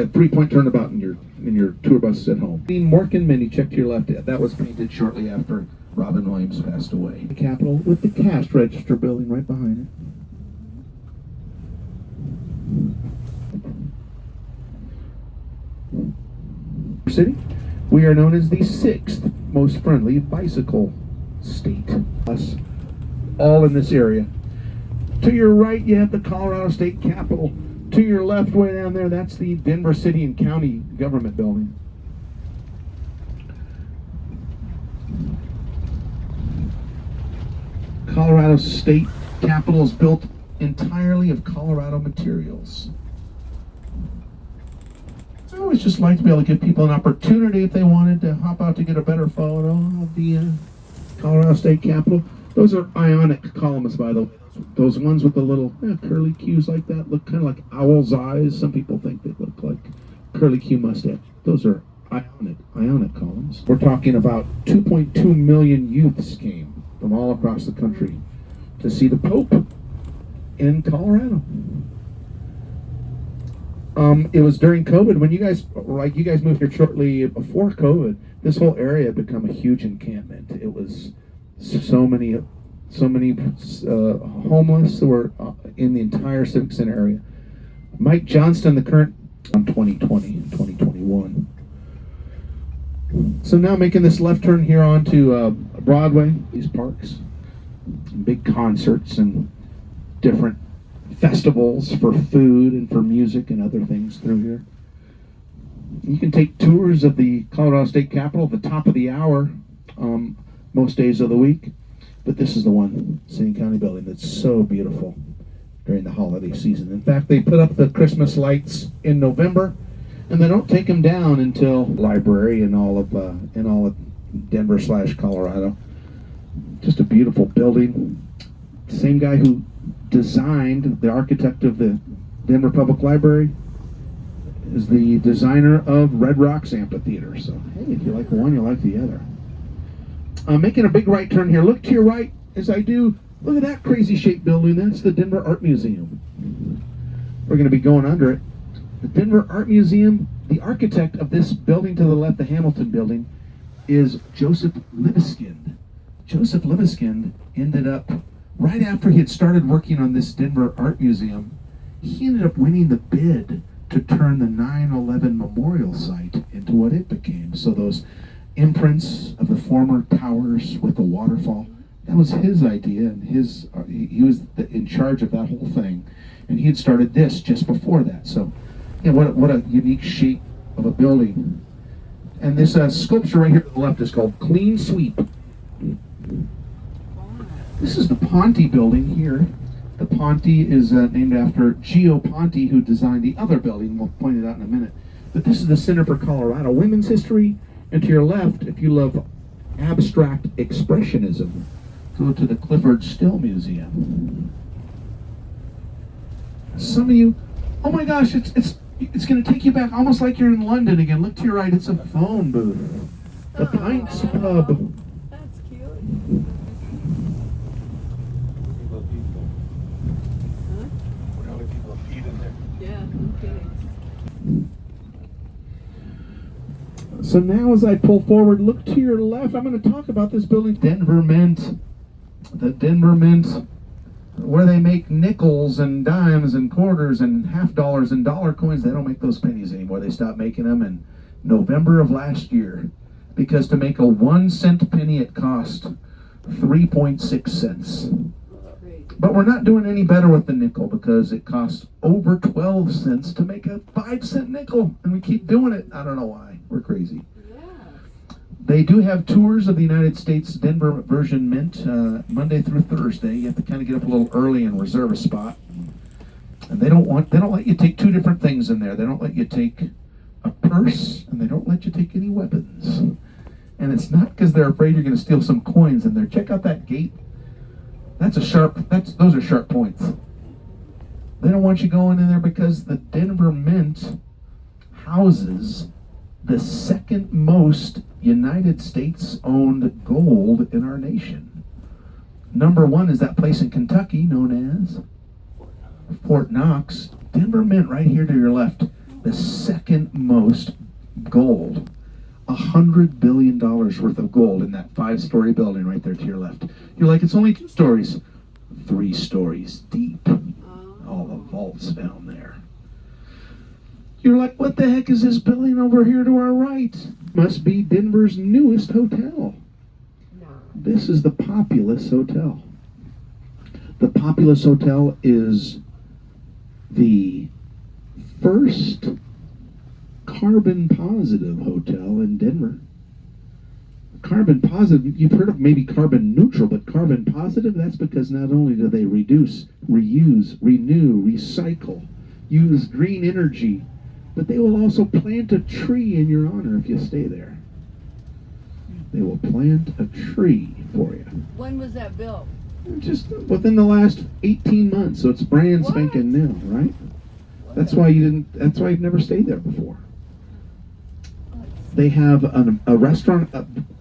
Speaker 4: 3-point turnabout in your and your tour bus is at home. The Morgan Mini, check to your left. That was painted shortly after Robin Williams passed away. The Capitol with the cash register building right behind it. City, we are known as the 6th most friendly bicycle state. Us, all in this area. To your right, you have the Colorado State Capitol. To your left, way down there, that's the Denver City and County Government Building. Colorado State Capitol is built entirely of Colorado materials. I always just like to be able to give people an opportunity if they wanted to hop out to get a better photo of the Colorado State Capitol. Those are ionic columns, by the way. Those ones with the little curly cues like that look kind of like owl's eyes. Some people think they look like curly Q mustache. Those are ionic columns. We're talking about 2.2 million youths came from all across the country to see the Pope in Colorado. It was during COVID when you guys moved here shortly before COVID. This whole area had become a huge encampment. It was so many homeless that were in the entire Civic Center area. Mike Johnston, the current on 2020 and 2021. So now making this left turn here onto Broadway, these parks, big concerts and different festivals for food and for music and other things through here. You can take tours of the Colorado State Capitol at the top of the hour most days of the week. But this is the one, City and County building, that's so beautiful during the holiday season. In fact, they put up the Christmas lights in November, and they don't take them down until library in all of Denver/Colorado. Just a beautiful building. Same guy who designed, the architect of the Denver Public Library, is the designer of Red Rocks Amphitheater. So, hey, if you like one, you like the other. Making a big right turn here. Look to your right as I do. Look at that crazy shaped building. That's the Denver Art Museum. We're going to be going under it. The Denver Art Museum, the architect of this building to the left, the Hamilton building, is Joseph Libeskind. Joseph Libeskind ended up, right after he had started working on this Denver Art Museum, he ended up winning the bid to turn the 9/11 memorial site into what it became. So those imprints of the former towers with the waterfall, that was his idea, and he was in charge of that whole thing, and he had started this just before that. So yeah, what a unique shape of a building. And this sculpture right here to the left is called Clean Sweep. This is the Ponte building here. The Ponte is named after Gio Ponte, who designed the other building. We'll point it out in a minute. But this is the Center for Colorado Women's History. And to your left, if you love abstract expressionism, go to the Clifford Still Museum. Some of you, oh my gosh, it's going to take you back almost like you're in London again. Look to your right, it's a phone booth. The Pints Pub.
Speaker 5: That's cute. Yeah, okay.
Speaker 4: So now as I pull forward, look to your left. I'm going to talk about this building, Denver Mint. The Denver Mint, where they make nickels and dimes and quarters and half dollars and dollar coins. They don't make those pennies anymore. They stopped making them in November of last year. Because to make a 1 cent penny, it cost 3.6 cents. But we're not doing any better with the nickel because it costs over 12 cents to make a 5-cent nickel. And we keep doing it. I don't know why. We're crazy.
Speaker 5: Yeah.
Speaker 4: They do have tours of the United States Denver Version Mint Monday through Thursday. You have to kind of get up a little early and reserve a spot. And they don't let you take two different things in there. They don't let you take a purse, and they don't let you take any weapons. And it's not because they're afraid you're going to steal some coins in there. Check out that gate. Those are sharp points. They don't want you going in there because the Denver Mint houses the second most United States owned gold in our nation. Number one is that place in Kentucky known as Fort Knox. Denver Mint right here to your left, the second most gold. $100 billion worth of gold in that 5-story building right there to your left. You're like, it's only 2 stories. 3 stories deep. All the vaults down there. You're like, what the heck is this building over here to our right? Must be Denver's newest hotel.
Speaker 5: No.
Speaker 4: This is the Populous Hotel. The Populous Hotel is the first carbon positive hotel in Denver. Carbon positive, you've heard of maybe carbon neutral, but carbon positive, that's because not only do they reduce, reuse, renew, recycle, use green energy, but they will also plant a tree in your honor if you stay there. They will plant a tree for you.
Speaker 5: When was that built?
Speaker 4: Just within the last 18 months, so it's brand spanking new, right? That's why you've never stayed there before. They have a restaurant.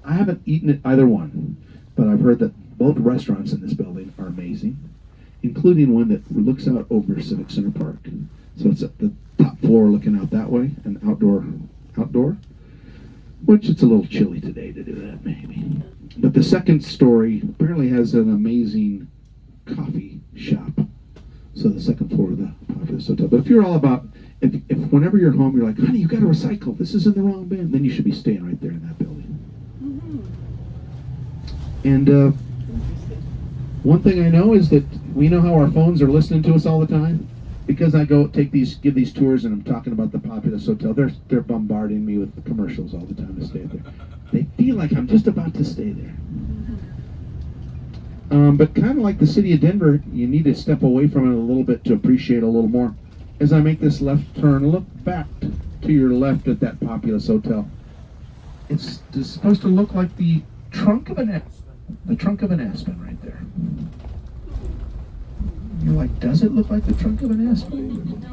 Speaker 4: I haven't eaten at either one, but I've heard that both restaurants in this building are amazing, including one that looks out over Civic Center Park. So it's at the top floor looking out that way, and outdoor, which it's a little chilly today to do that maybe. But the second story apparently has an amazing coffee shop. So the second floor of the Populous Hotel. But if you're all about, if whenever you're home, you're like, honey, you got to recycle. This is in the wrong bin. Then you should be staying right there in that building. And one thing I know is that we know how our phones are listening to us all the time. Because I give these tours, and I'm talking about the Populous Hotel. They're bombarding me with commercials all the time to stay there. They feel like I'm just about to stay there. But kind of like the city of Denver, you need to step away from it a little bit to appreciate a little more. As I make this left turn, look back to your left at that Populous Hotel. It's supposed to look like the trunk of an aspen. The trunk of an aspen right there. You're like, does it look like the trunk of an aspen?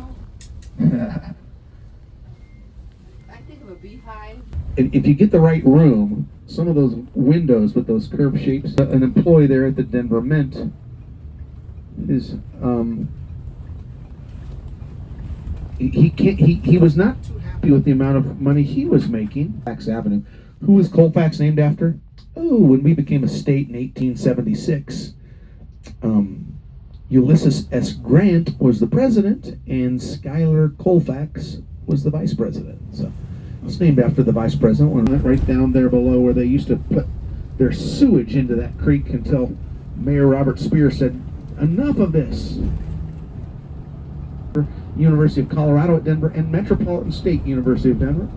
Speaker 5: I think of a beehive.
Speaker 4: If you get the right room, some of those windows with those curved shapes, an employee there at the Denver Mint is he was not too happy with the amount of money he was making. Colfax Avenue. Who was Colfax named after? Oh, when we became a state in 1876, Ulysses S. Grant was the president, and Schuyler Colfax was the vice president. So it's named after the vice president. One right down there below where they used to put their sewage into that creek until Mayor Robert Spear said, enough of this. University of Colorado at Denver and Metropolitan State University of Denver.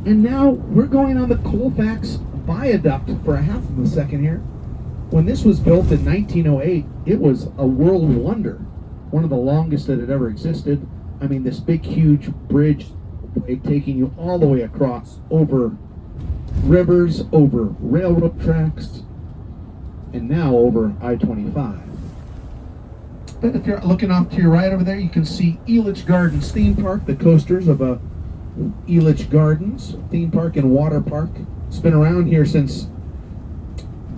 Speaker 4: And now we're going on the Colfax Viaduct for a half of a second here. When this was built in 1908, it was a world wonder. One of the longest that had ever existed. I mean, this big, huge bridge taking you all the way across, over rivers, over railroad tracks, and now over I-25. But if you're looking off to your right over there, you can see Elitch Gardens Theme Park, the coasters of Elitch Gardens Theme Park and Water Park. It's been around here since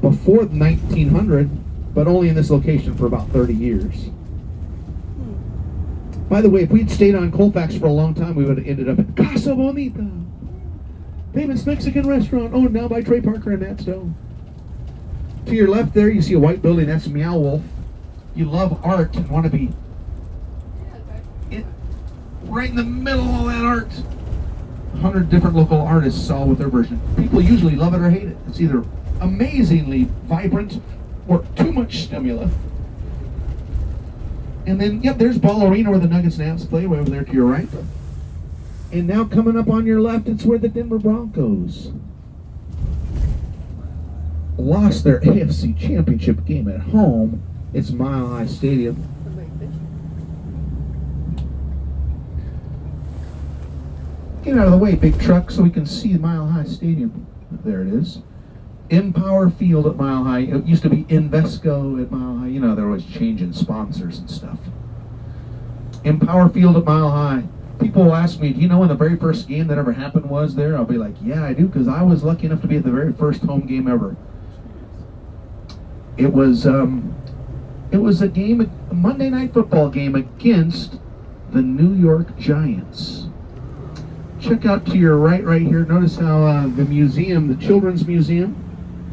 Speaker 4: before 1900, but only in this location for about 30 years. By the way, if we'd stayed on Colfax for a long time, we would have ended up at Casa Bonita, famous Mexican restaurant owned now by Trey Parker and Matt Stone. To your left there, you see a white building. That's Meow Wolf. You love art and want to be right in the middle of all that art. 100 different local artists all with their version. People usually love it or hate it. It's either amazingly vibrant or too much stimulus. And then, yep, there's Ball Arena where the Nuggets and Avs play, way over there to your right. And now coming up on your left, it's where the Denver Broncos lost their AFC Championship game at home. It's Mile High Stadium. Get out of the way, big truck, so we can see Mile High Stadium. There it is. Empower Field at Mile High. It used to be Invesco at Mile High. You know, they're always changing sponsors and stuff. Empower Field at Mile High. People will ask me, do you know when the very first game that ever happened was there? I'll be like, yeah, I do, because I was lucky enough to be at the very first home game ever. It was a game, a Monday Night Football game against the New York Giants. check out to your right here. Notice how the museum, the children's museum,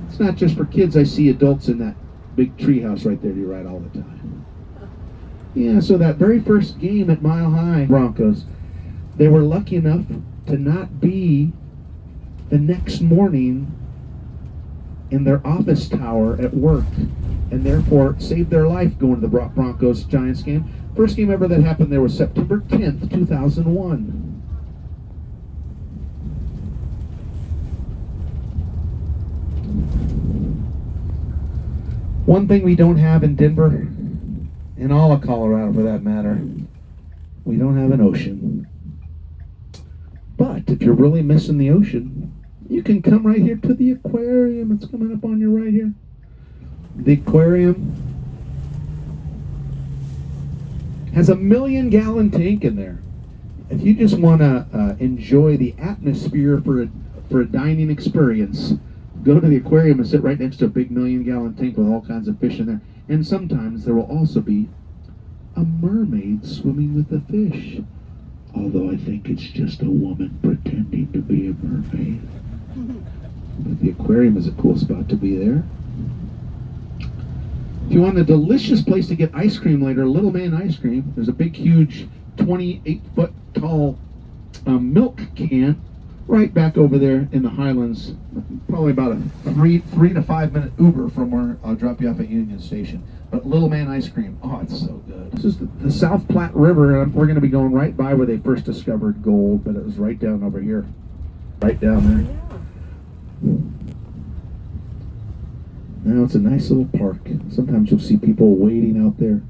Speaker 4: it's not just for kids. I see adults in that big treehouse right there to your right all the time. Yeah, so that very first game at Mile High Broncos, they were lucky enough to not be the next morning in their office tower at work, and therefore saved their life going to the Broncos Giants game. First game ever that happened there was September 10th, 2001. One thing we don't have in Denver, in all of Colorado for that matter, we don't have an ocean. But if you're really missing the ocean, you can come right here to the aquarium. It's coming up on your right here. The aquarium has a 1,000,000-gallon tank in there. If you just want to enjoy the atmosphere for a dining experience, go to the aquarium and sit right next to a big 1,000,000-gallon tank with all kinds of fish in there. And sometimes there will also be a mermaid swimming with the fish. Although I think it's just a woman pretending to be a mermaid. But the aquarium is a cool spot to be there. If you want a delicious place to get ice cream later, Little Man Ice Cream, there's a big, huge, 28-foot tall milk can right back over there in the Highlands. Probably about a 3 to 5 minute Uber from where I'll drop you off at Union Station. But Little Man Ice Cream, oh, it's so good. This is the South Platte River, and we're going to be going right by where they first discovered gold, but it was right down over here. Right down there. Now it's a nice little park. Sometimes you'll see people waiting out there.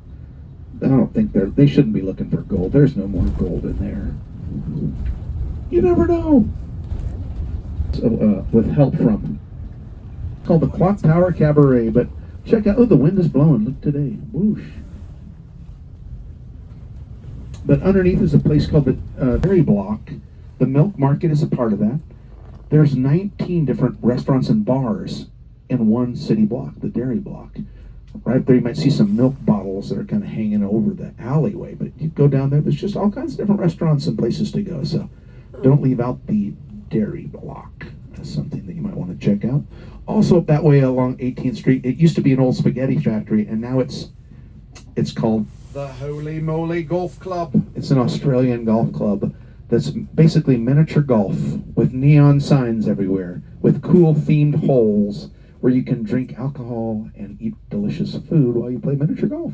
Speaker 4: I don't think they shouldn't be looking for gold. There's no more gold in there. You never know. So, with help from, it's called the Clock Tower Cabaret, but check out, oh, the wind is blowing, look today, whoosh. But underneath is a place called the Dairy Block. The Milk Market is a part of that. There's 19 different restaurants and bars in one city block, the Dairy Block. Right there you might see some milk bottles that are kind of hanging over the alleyway, but you go down there, there's just all kinds of different restaurants and places to go, so don't leave out the Dairy Block. That's something that you might want to check out. Also up that way along 18th Street, it used to be an old spaghetti factory, and now it's called the Holy Moly Golf Club. It's an Australian golf club that's basically miniature golf with neon signs everywhere, with cool themed holes where you can drink alcohol and eat delicious food while you play miniature golf.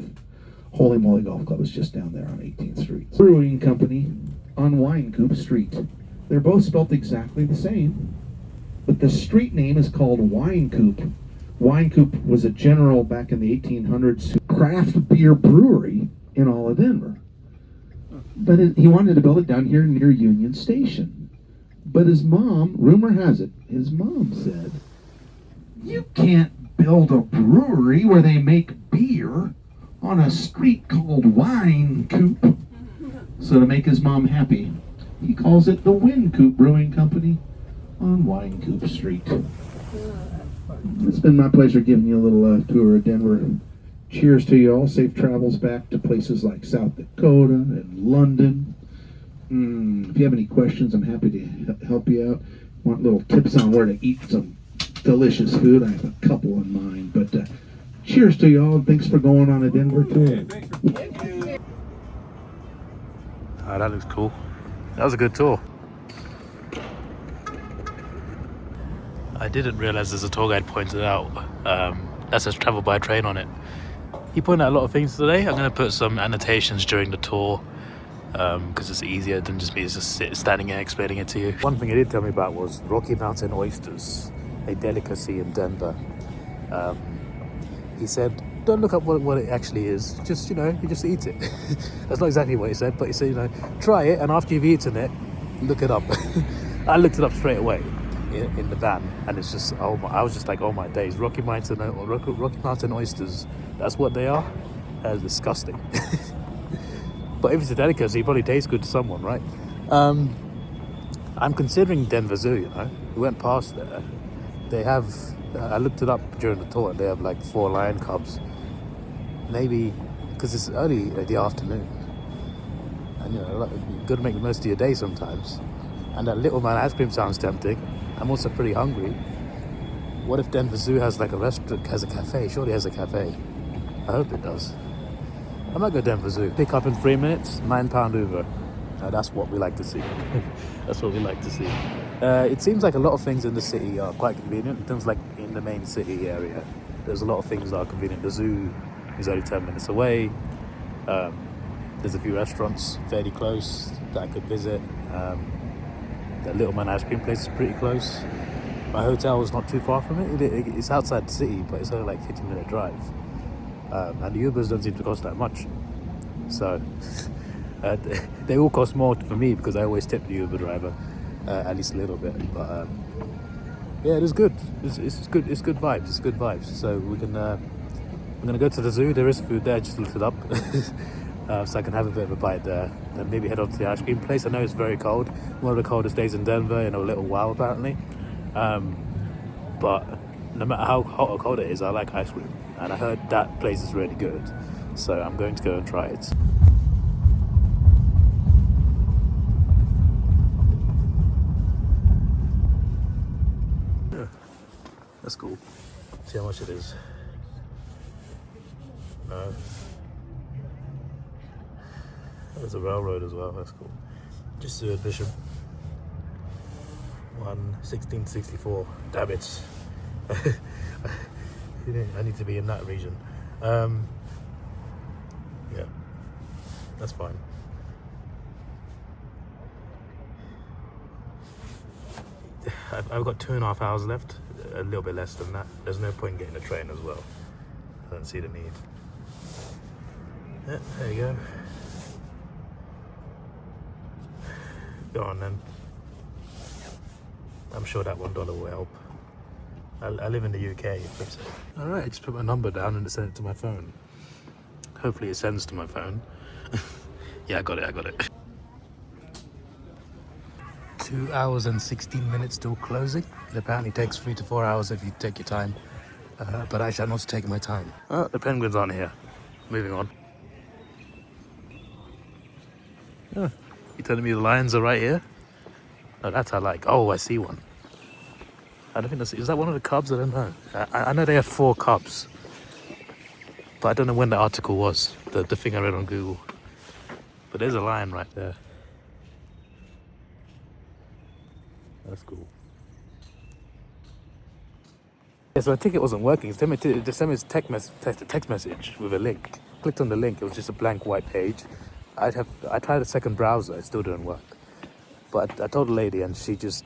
Speaker 4: Holy Moly Golf Club is just down there on 18th Street. Brewing Company on Wine Coop Street. They're both spelled exactly the same, but the street name is called Wine Coop. Wine Coop was a general back in the 1800s craft beer brewery in all of Denver. But he wanted to build it down here near Union Station. But his mom, rumor has it, his mom said, "You can't build a brewery where they make beer on a street called Wine Coop." So to make his mom happy, he calls it the Wine Coop Brewing Company on Wine Coop Street. It's been my pleasure giving you a little tour of Denver. Cheers to you all. Safe travels back to places like South Dakota and London. If you have any questions, I'm happy to help you out. Want little tips on where to eat some delicious food? I have a couple in mind. But cheers to you all, and thanks for going on a Denver tour.
Speaker 1: Oh, that looks cool. That was a good tour. I didn't realize, as the tour guide pointed out, that says travel by train on it. He pointed out a lot of things today. I'm going to put some annotations during the tour because it's easier than just me just standing here explaining it to you. One thing he did tell me about was Rocky Mountain oysters, a delicacy in Denver. He said, don't look up what it actually is. Just, you just eat it. That's not exactly what he said, but he said, try it, and after you've eaten it, look it up. I looked it up straight away in the van, and it's just, I was just like, oh my days, Rocky Mountain oysters, that's what they are? That is disgusting. But if it's a delicacy, it probably tastes good to someone, right? I'm considering Denver Zoo, We went past there. They have, I looked it up during the tour, and they have like 4 lion cubs. Maybe, because it's early in the afternoon. And you've got to make the most of your day sometimes. And that Little Man ice cream sounds tempting. I'm also pretty hungry. What if Denver Zoo has like a restaurant, has a cafe? Surely it has a cafe. I hope it does. I might go Denver Zoo. Pick up in 3 minutes, £9 Uber. That's what we like to see. That's what we like to see. It seems like a lot of things in the city are quite convenient. In terms of like in the main city area, there's a lot of things that are convenient. The zoo is only 10 minutes away. There's a few restaurants fairly close that I could visit. The Little Man ice cream place is pretty close. My hotel is not too far from it. It's outside the city, but it's only like 15-minute drive. And the Ubers don't seem to cost that much. So they all cost more for me because I always tip the Uber driver, at least a little bit. But yeah, it is good. It's good. It's good vibes. It's good vibes. So we can. I'm gonna go to the zoo. There is food there. I just looked it up, so I can have a bit of a bite there. Then maybe head on to the ice cream place. I know it's very cold. One of the coldest days in Denver in a little while apparently. But no matter how hot or cold it is, I like ice cream, and I heard that place is really good. So I'm going to go and try it. Yeah, that's cool. See how much it is. No. There's a railroad as well. That's cool. Just do admission. 1664. Damn it. I need to be in that region. Yeah, that's fine. I've got 2.5 hours left, a little bit less than that. There's no point getting a train as well. I don't see the need. Yeah, there you go. Go on then. I'm sure that $1 will help. I live in the UK. Alright, I just put my number down and it sent it to my phone. Hopefully it sends to my phone. Yeah, I got it. 2 hours and 16 minutes till closing. It apparently takes 3 to 4 hours if you take your time. But actually I'm not taking my time. Oh, the penguins aren't here. Moving on. Oh, you telling me the lions are right here? Oh, that's I like. Oh, I see one. I don't think that's... Is that one of the cubs? I don't know. I know they have 4 cubs. But I don't know when the article was. The thing I read on Google. But there's a lion right there. That's cool. Yeah, so my ticket wasn't working. It sent me a text message with a link. Clicked on the link. It was just a blank white page. I tried a second browser. It still didn't work. But I told the lady, and she just...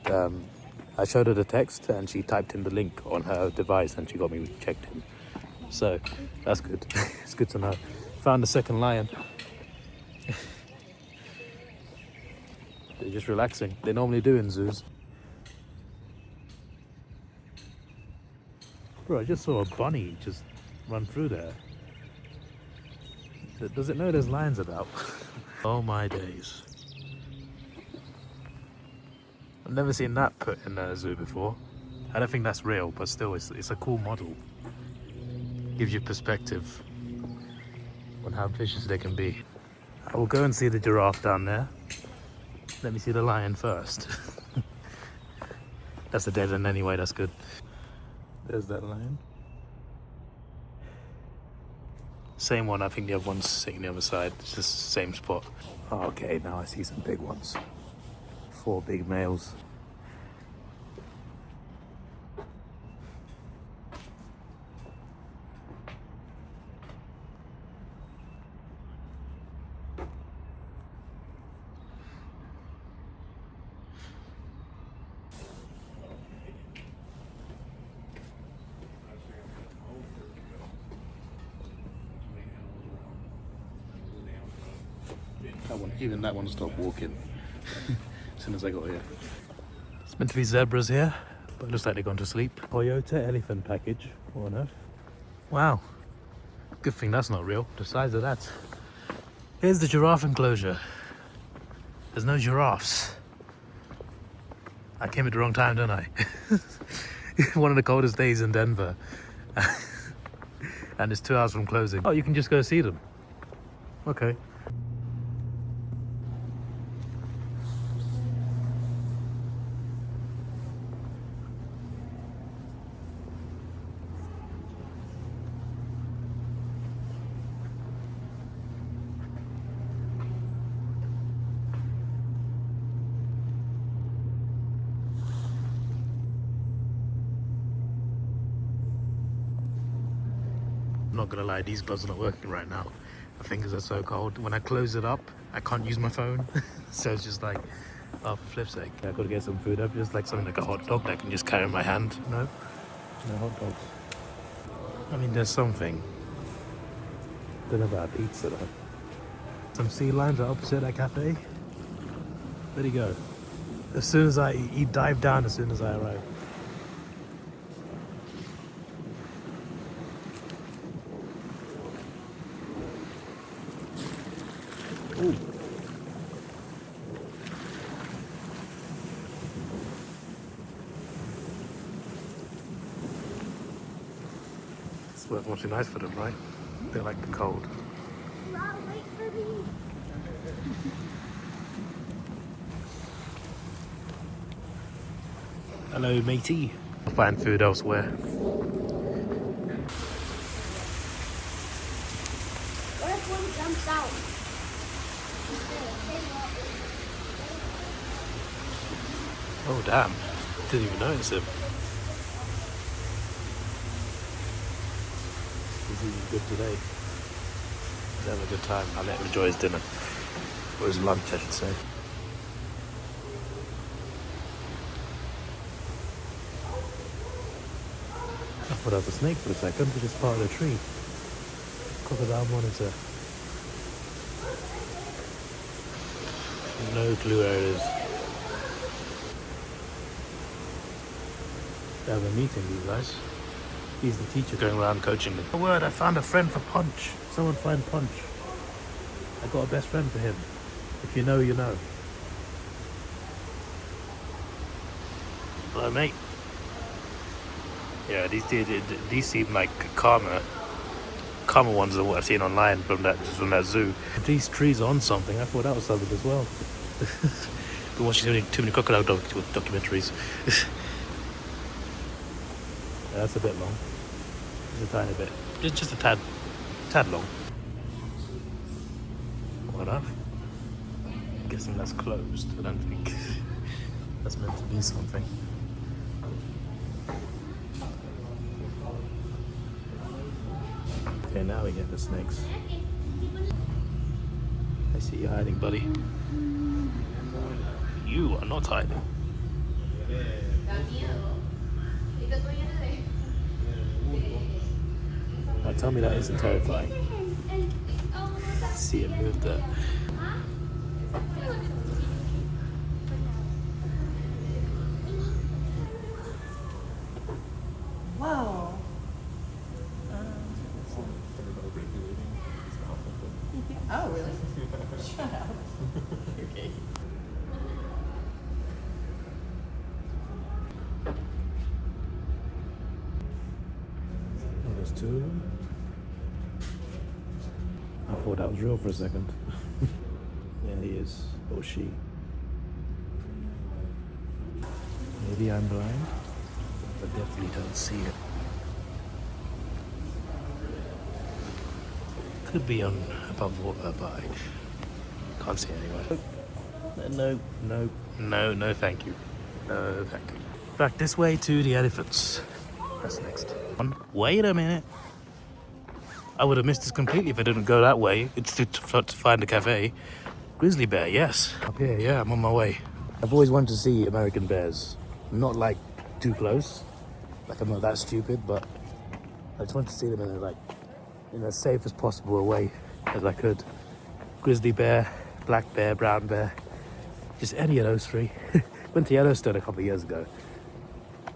Speaker 1: I showed her the text, and she typed in the link on her device, and she got me checked in. So that's good. It's good to know. Found the second lion. They're just relaxing. They normally do in zoos. Bro, I just saw a bunny just run through there. Does it know there's lions about? Oh my days. I've never seen that put in a zoo before. I don't think that's real, but still, it's a cool model. Gives you perspective on how vicious they can be. I will go and see the giraffe down there. Let me see the lion first. That's a dead end anyway, that's good. There's that lion. Same one, I think the other one's sitting on the other side. It's just the same spot. Oh, okay, now I see some big ones. 4 big males. Even that one stopped walking as soon as I got here. It's meant to be zebras here, but it looks like they've gone to sleep. Toyota elephant package. What on earth? Wow. Good thing that's not real, the size of that. Here's the giraffe enclosure. There's no giraffes. I came at the wrong time, didn't I? One of the coldest days in Denver. And it's 2 hours from closing. Oh, you can just go see them. Okay. I'm not gonna lie, these gloves are not working right now. My fingers are so cold. When I close it up, I can't use my phone. So it's just like, oh, for flip's sake. I gotta get some food up, just like something like a hot dog that I can just carry in my hand. No, no hot dogs. I mean, there's something. Don't know about pizza though. Some sea limes are opposite that cafe. Where'd he go? As soon as he dived down as soon as I arrived. Ooh. It's worth watching nice for them, right? They like the cold.
Speaker 5: Wait for me.
Speaker 1: Hello, matey. I'll find food elsewhere.
Speaker 5: What if one jumps out?
Speaker 1: Oh, damn. Didn't even notice him. He's eating good today. He's having a good time. I'll let him enjoy his dinner. Or his lunch, I should say. I thought I was a snake for a second, but it's part of the tree. Crocodile monitor. No clue where it is. They have a meeting, these guys. He's the teacher going around coaching them. Oh, word, I found a friend for Punch. Someone find Punch. I got a best friend for him. If you know, you know. Hello, mate. Yeah, these seem like calmer ones than what I've seen online from that zoo. These trees are on something. I thought that was something as well. Been watching too many crocodile documentaries. That's a bit long. Just a tiny bit. Just a tad long. What up? I'm guessing that's closed. I don't think that's meant to be something. Okay, now we get the snakes. I see you hiding, buddy. You are not hiding. Now tell me that isn't terrifying. See it move there.
Speaker 8: Whoa. Oh, really? Shut up. Okay.
Speaker 1: Oh, there's two of them. I thought that was real for a second. Yeah, he is. Or she. Maybe I'm blind, but definitely don't see it. Could be on above water, but I can't see it anyway. No, thank you. No, thank you. Back this way to the elephants. That's next. Wait a minute. I would have missed this completely if I didn't go that way. It's to find a cafe. Grizzly bear, yes. Up here, yeah, I'm on my way. I've always wanted to see American bears. Not like too close. Like I'm not that stupid, but I just wanted to see them in as safe as possible a way as I could. Grizzly bear, black bear, brown bear. Just any of those three. Went to Yellowstone a couple of years ago.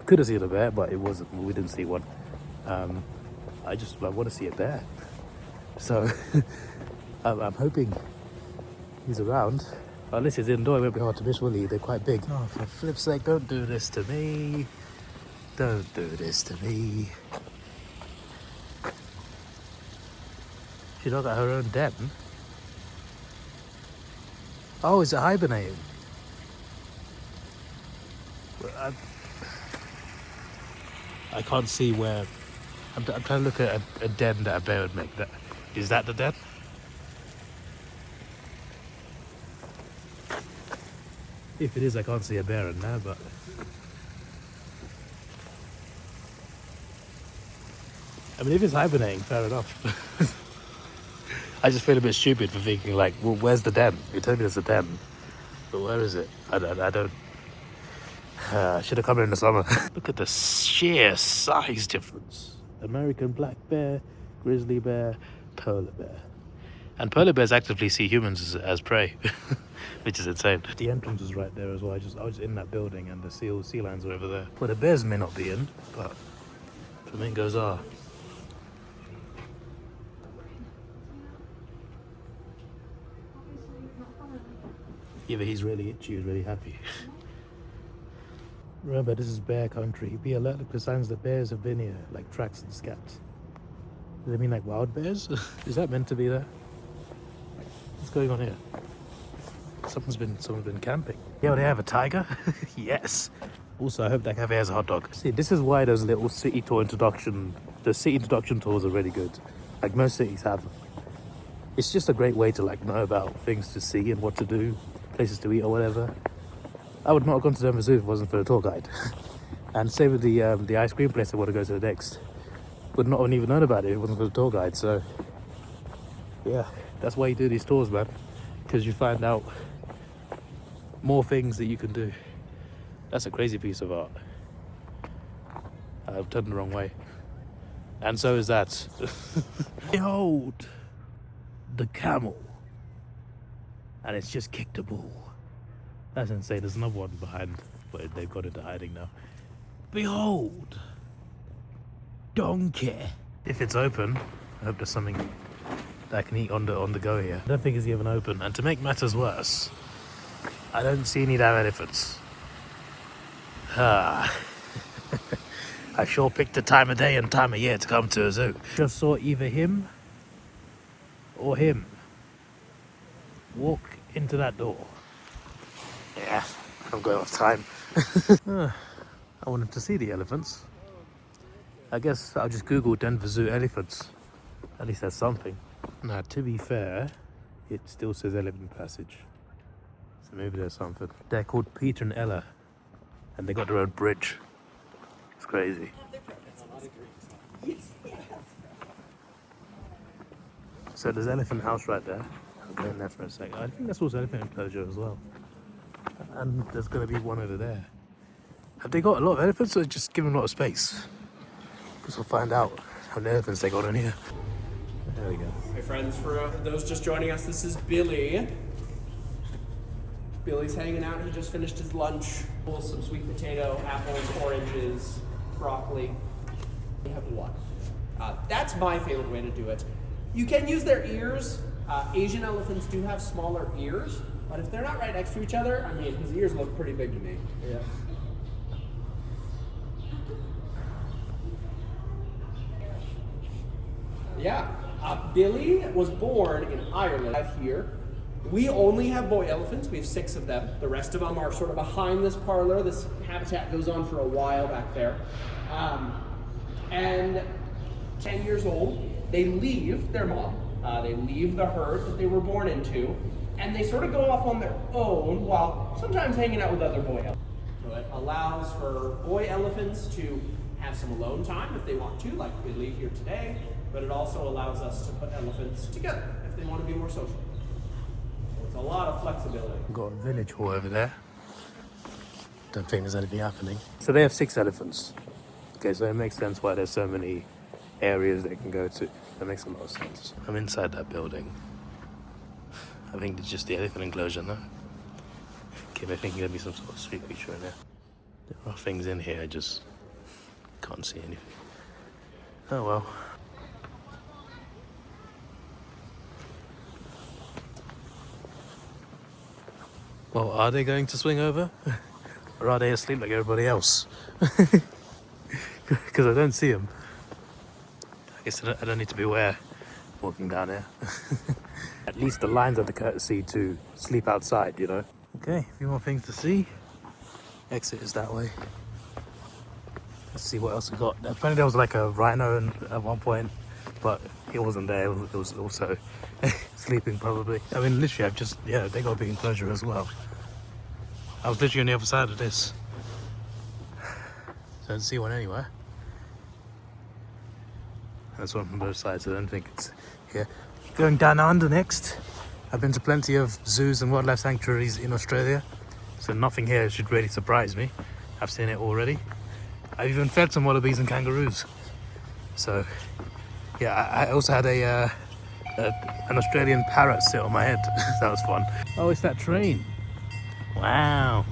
Speaker 1: Could have seen a bear, but we didn't see one. I want to see a bear. So I'm hoping he's around. Unless he's indoor, it won't be hard to miss, will he? They're quite big. Oh, for flip's sake, don't do this to me. Don't do this to me. She's not got her own den. Oh, is it hibernating? I can't see where. I'm trying to look at a den that a bear would make. Is that the den? If it is, I can't see a bear in there, but I mean, if it's hibernating, fair enough. I just feel a bit stupid for thinking like, well, where's the den? You told me there's a den, but where is it? I don't. I should have come here in the summer. Look at the sheer size difference. American black bear, grizzly bear, polar bear. And polar bears actively see humans as prey, which is insane. The entrance was right there as well. I was in that building and the sea lions are over there. Well, the bears may not be in, but flamingos are. Either he's really itchy or really happy. Remember, this is bear country. Be alert, look for signs that bears have been here, like tracks and scats. Does it mean like wild bears? Is that meant to be there? What's going on here? Someone's been camping. Yeah, they have a tiger? Yes. Also, I hope that cafe has a hot dog. See, this is why those little city tour introduction, the city introduction tours are really good. Like most cities have them. It's just a great way to like know about things to see and what to do, places to eat or whatever. I would not have gone to Denver Zoo if it wasn't for the tour guide. And same with the ice cream place I want to go to next. Would not have even known about it if it wasn't for the tour guide. So yeah, that's why you do these tours, man. Because you find out more things that you can do. That's a crazy piece of art. I've turned the wrong way. And so is that. Behold the camel. And it's just kicked a ball. That's insane. There's another one behind, but they've got into hiding now. Behold, donkey. If it's open, I hope there's something that I can eat on the go here. I don't think it's even open. And to make matters worse, I don't see any damn elephants. I sure picked a time of day and time of year to come to a zoo. Just saw either him or him walk into that door. Yeah, I'm going off time. I wanted to see the elephants. I guess I'll just Google Denver Zoo elephants. At least that's something. Now, to be fair, it still says elephant passage. So maybe there's something. They're called Peter and Ella. And they got their own bridge. It's crazy. So there's Elephant House right there. I'll go in there for a sec. I think that's also elephant enclosure as well. And there's going to be one over there. Have they got a lot of elephants or just give them a lot of space? Guess we'll find out how many elephants they got in here. There we go.
Speaker 9: Hey friends, for those just joining us, this is Billy. Billy's hanging out. He just finished his lunch. Some sweet potato, apples, oranges, broccoli. We have what? That's my favorite way to do it. You can use their ears. Asian elephants do have smaller ears, but if they're not right next to each other, I mean, his ears look pretty big to me. Yeah. Yeah. Billy was born in Ireland. Here. We only have boy elephants. We have 6 of them. The rest of them are sort of behind this parlor. This habitat goes on for a while back there. And 10 years old, they leave their mom. They leave the herd that they were born into, and they sort of go off on their own while sometimes hanging out with other boy elephants. So it allows for boy elephants to have some alone time if they want to, like we leave here today, but it also allows us to put elephants together if they want to be more social. It's a lot of flexibility.
Speaker 1: We've got a village hall over there. Don't think there's anything happening. So they have 6 elephants. Okay, so it makes sense why there's so many areas they can go to. That makes a lot of sense. I'm inside that building. I think it's just the elephant enclosure, no? Okay, I think there'll be some sort of street feature in there. There are things in here, I just can't see anything. Oh well. Well, are they going to swing over? Or are they asleep like everybody else? Because I don't see them. I guess I don't need to be aware walking down here. At least the lions have the courtesy to sleep outside, you know? Okay, a few more things to see. Exit is that way. Let's see what else we got. Apparently there was like a rhino at one point, but he wasn't there. It was also sleeping probably. I mean, literally they got a big enclosure as well. I was literally on the other side of this. Don't see one anywhere. There's one from both sides. I don't think it's here. Going down under next. I've been to plenty of zoos and wildlife sanctuaries in Australia, so nothing here should really surprise me. I've seen it already. I've even fed some wallabies and kangaroos. So, yeah, I also had an Australian parrot sit on my head. That was fun. Oh, it's that train. Wow.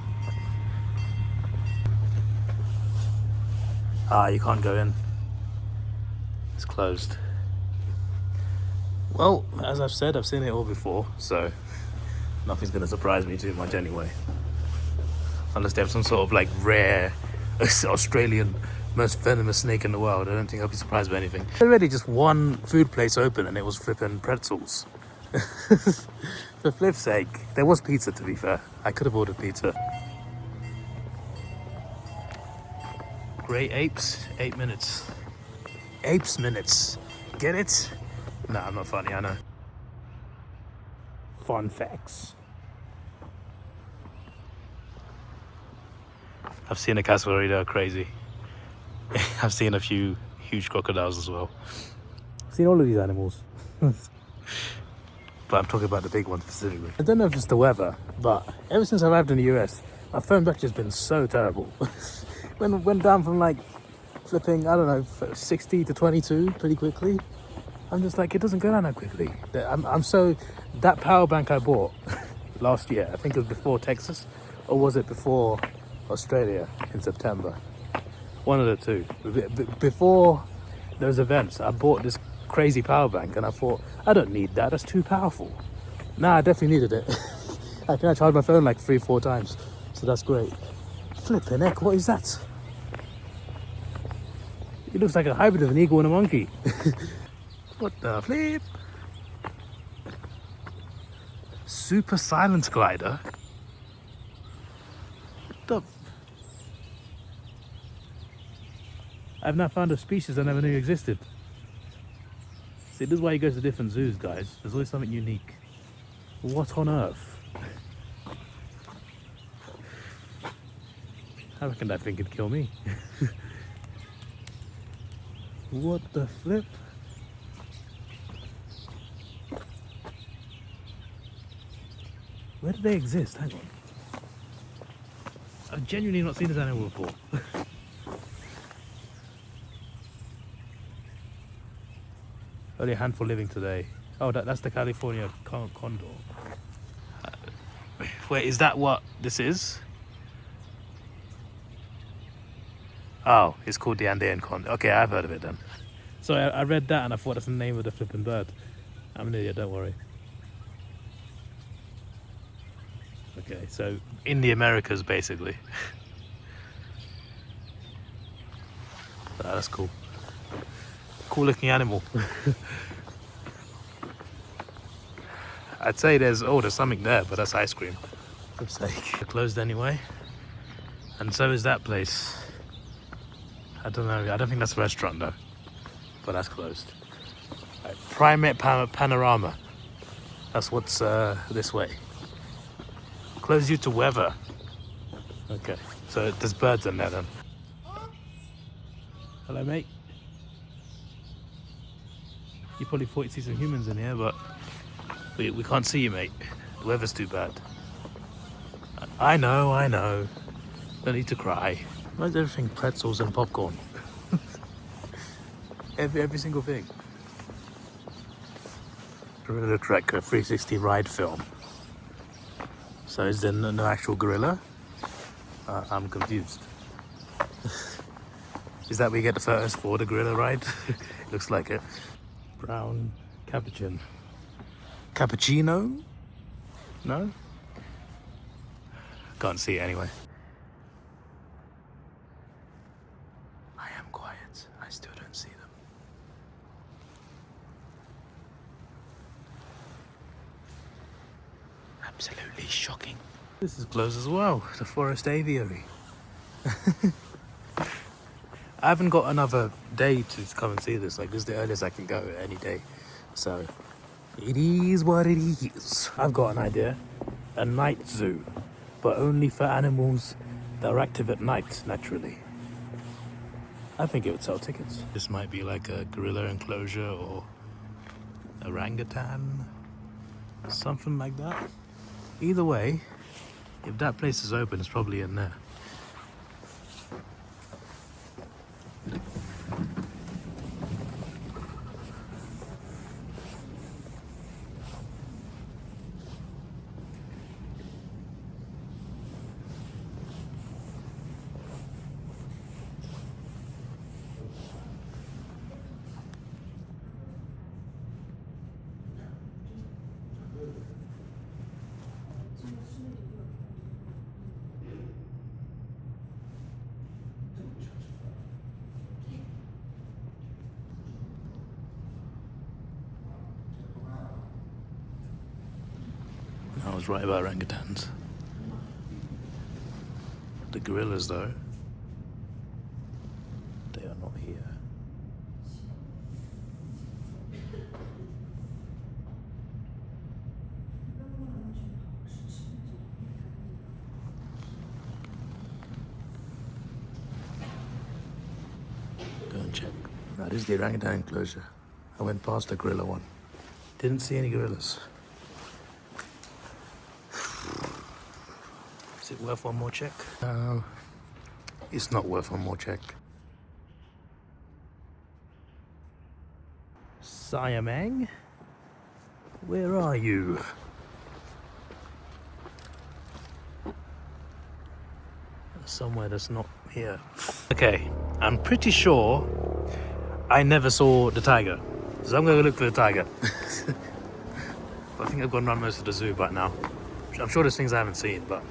Speaker 1: Ah, you can't go in. It's closed. Well, as I've said, I've seen it all before, so nothing's going to surprise me too much anyway. Unless they have some sort of like rare Australian most venomous snake in the world, I don't think I'll be surprised by anything. There's already just one food place open and it was flipping pretzels. For flip's sake. There was pizza, to be fair. I could have ordered pizza. Grey apes, 8 minutes. Apes minutes. Get it? No, I'm not funny, I know. Fun facts. I've seen a cascarita, crazy. I've seen a few huge crocodiles as well. I've seen all of these animals. But I'm talking about the big ones specifically. I don't know if it's the weather, but ever since I arrived in the US, my phone battery has been so terrible. went down from like flipping, I don't know, 60 to 22 pretty quickly. I'm just like, it doesn't go down that quickly. I'm so, that power bank I bought last year, I think it was before Texas, or was it before Australia in September? One of the two. Before those events, I bought this crazy power bank and I thought, I don't need that, that's too powerful. Nah, I definitely needed it. I can charge my phone like 3-4 times, so that's great. Flippin' heck, what is that? It looks like a hybrid of an eagle and a monkey. What the flip? Super silent glider? What the? I've now found a species I never knew existed. See, this is why you go to different zoos, guys. There's always something unique. What on earth? I reckon that thing could kill me. What the flip? Where do they exist? Hang on. I've genuinely not seen this animal before. Only a handful living today. Oh, that's the California condor. Wait, is that what this is? Oh, it's called the Andean condor. Okay, I've heard of it then. So I read that and I thought that's the name of the flipping bird. I'm an idiot, don't worry. Okay, so in the Americas, basically. That's cool. Cool looking animal. I'd say there's something there, but that's ice cream. For sake. Closed anyway. And so is that place. I don't know, I don't think that's a restaurant though. But that's closed. Right, Primate Panorama. That's what's this way. Close you to weather. Okay, so there's birds in there then. Hello, mate. You probably thought you'd see some humans in here, but we can't see you, mate. The weather's too bad. I know. Don't need to cry. Why is everything pretzels and popcorn? every single thing. Gorilla Trek 360 ride film. So is there no actual gorilla? I'm confused. Is that where you get the photos for the gorilla ride? Looks like it. Brown cappuccino. Cappuccino? No? Can't see it anyway. I am quiet. I still don't see them. Absolutely shocking. This is closed as well, the forest aviary. I haven't got another day to come and see this. Like, this is the earliest I can go any day. So, it is what it is. I've got an idea. A night zoo. But only for animals that are active at night, naturally. I think it would sell tickets. This might be like a gorilla enclosure or orangutan, something like that. Either way, if that place is open, it's probably in there. I was right about orangutans. The gorillas, though, they are not here. Go and check. That is the orangutan enclosure. I went past the gorilla one. Didn't see any gorillas. Is it worth one more check? No, it's not worth one more check. Siamang? Where are you? Somewhere that's not here. Okay, I'm pretty sure I never saw the tiger, so I'm gonna look for the tiger. I think I've gone around most of the zoo by now. I'm sure there's things I haven't seen, but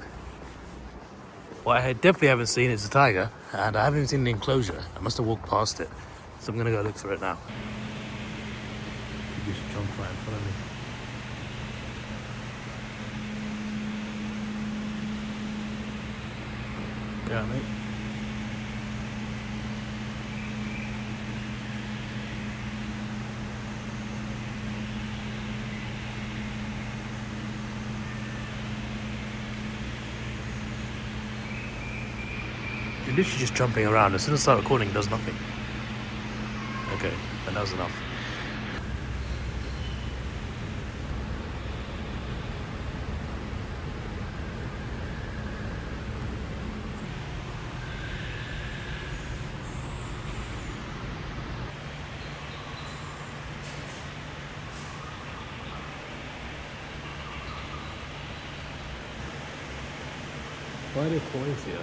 Speaker 1: what I definitely haven't seen is the tiger, and I haven't even seen the enclosure. I must have walked past it, so I'm gonna go look for it now. You should jump right in front of me. Yeah, mate. You're literally just jumping around. As soon as I start recording, it does nothing. Okay, and that was enough. Why are there toys here?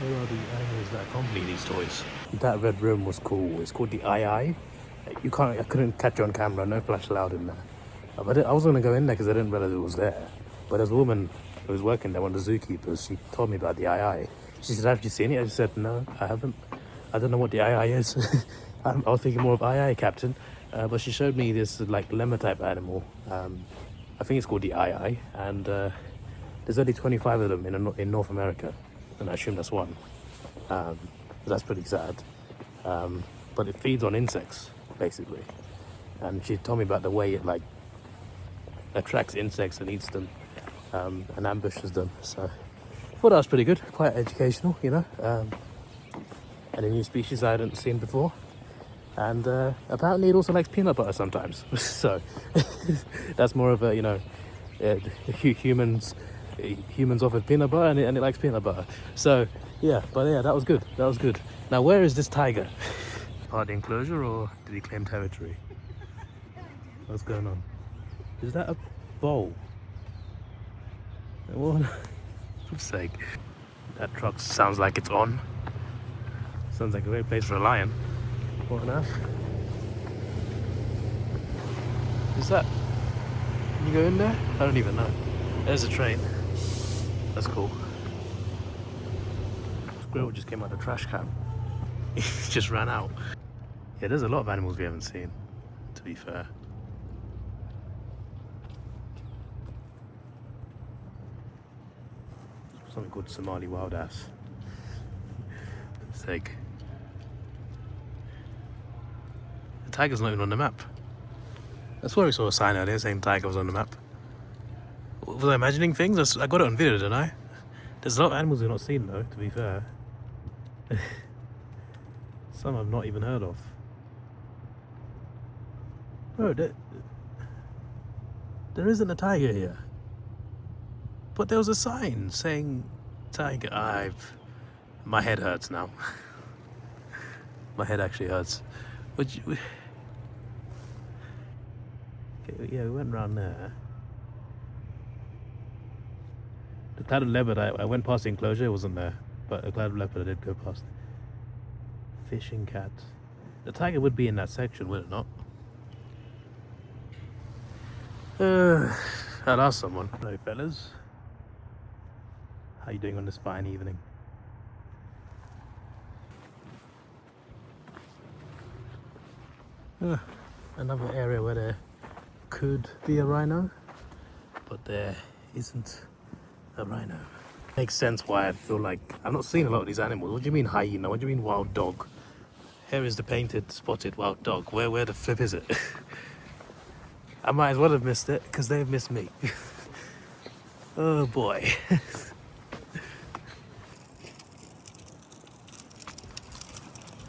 Speaker 1: Where are the animals that accompany these toys? That red room was cool. It's called the II. I couldn't catch it on camera. No flash allowed in there. But I was gonna go in there because I didn't realize it was there. But there's a woman who was working there, one of the zookeepers. She told me about the II. She said, "Have you seen it?" I just said, "No, I haven't. I don't know what the II is." I was thinking more of II, Captain. But she showed me this like lemur type animal. I think it's called the II, and there's only 25 of them in North America, and I assume that's one. That's pretty sad. But it feeds on insects, basically. And she told me about the way it like attracts insects and eats them, and ambushes them. So I thought that was pretty good, quite educational, you know. And a new species I hadn't seen before. And apparently it also likes peanut butter sometimes. So that's more of a, you know, humans offered peanut butter and it likes peanut butter. So yeah, but yeah, that was good. That was good. Now where is this tiger? Part of the enclosure, or did he claim territory? What's going on? Is that a bowl? What? For sake. That truck sounds like it's on. Sounds like a great place for a lion. What on earth? Is that? Can you go in there? I don't even know. There's a train. That's cool. Squirrel just came out of the trash can. He just ran out. Yeah, there's a lot of animals we haven't seen, to be fair. Something called Somali wild ass. For sake. The tiger's not even on the map. That's why we saw a sign earlier saying tiger was on the map. Was I imagining things? I got it on video, didn't I? There's a lot of animals we've not seen though, to be fair. Some I've not even heard of. Bro, there isn't a tiger here. But there was a sign saying tiger. My head hurts now. My head actually hurts. Okay, yeah, we went around there. The cloud of leopard, I went past the enclosure, it wasn't there. But the cloud of leopard I did go past. Fishing cat. The tiger would be in that section, would it not? I'll ask someone. Hello fellas. How you doing on this fine evening? Another area where there could be a rhino, but there isn't a rhino. Makes sense why I feel like I've not seen a lot of these animals. What do you mean hyena? What do you mean wild dog? Here is the painted, spotted wild dog. Where the flip is it? I might as well have missed it because they've missed me. Oh boy.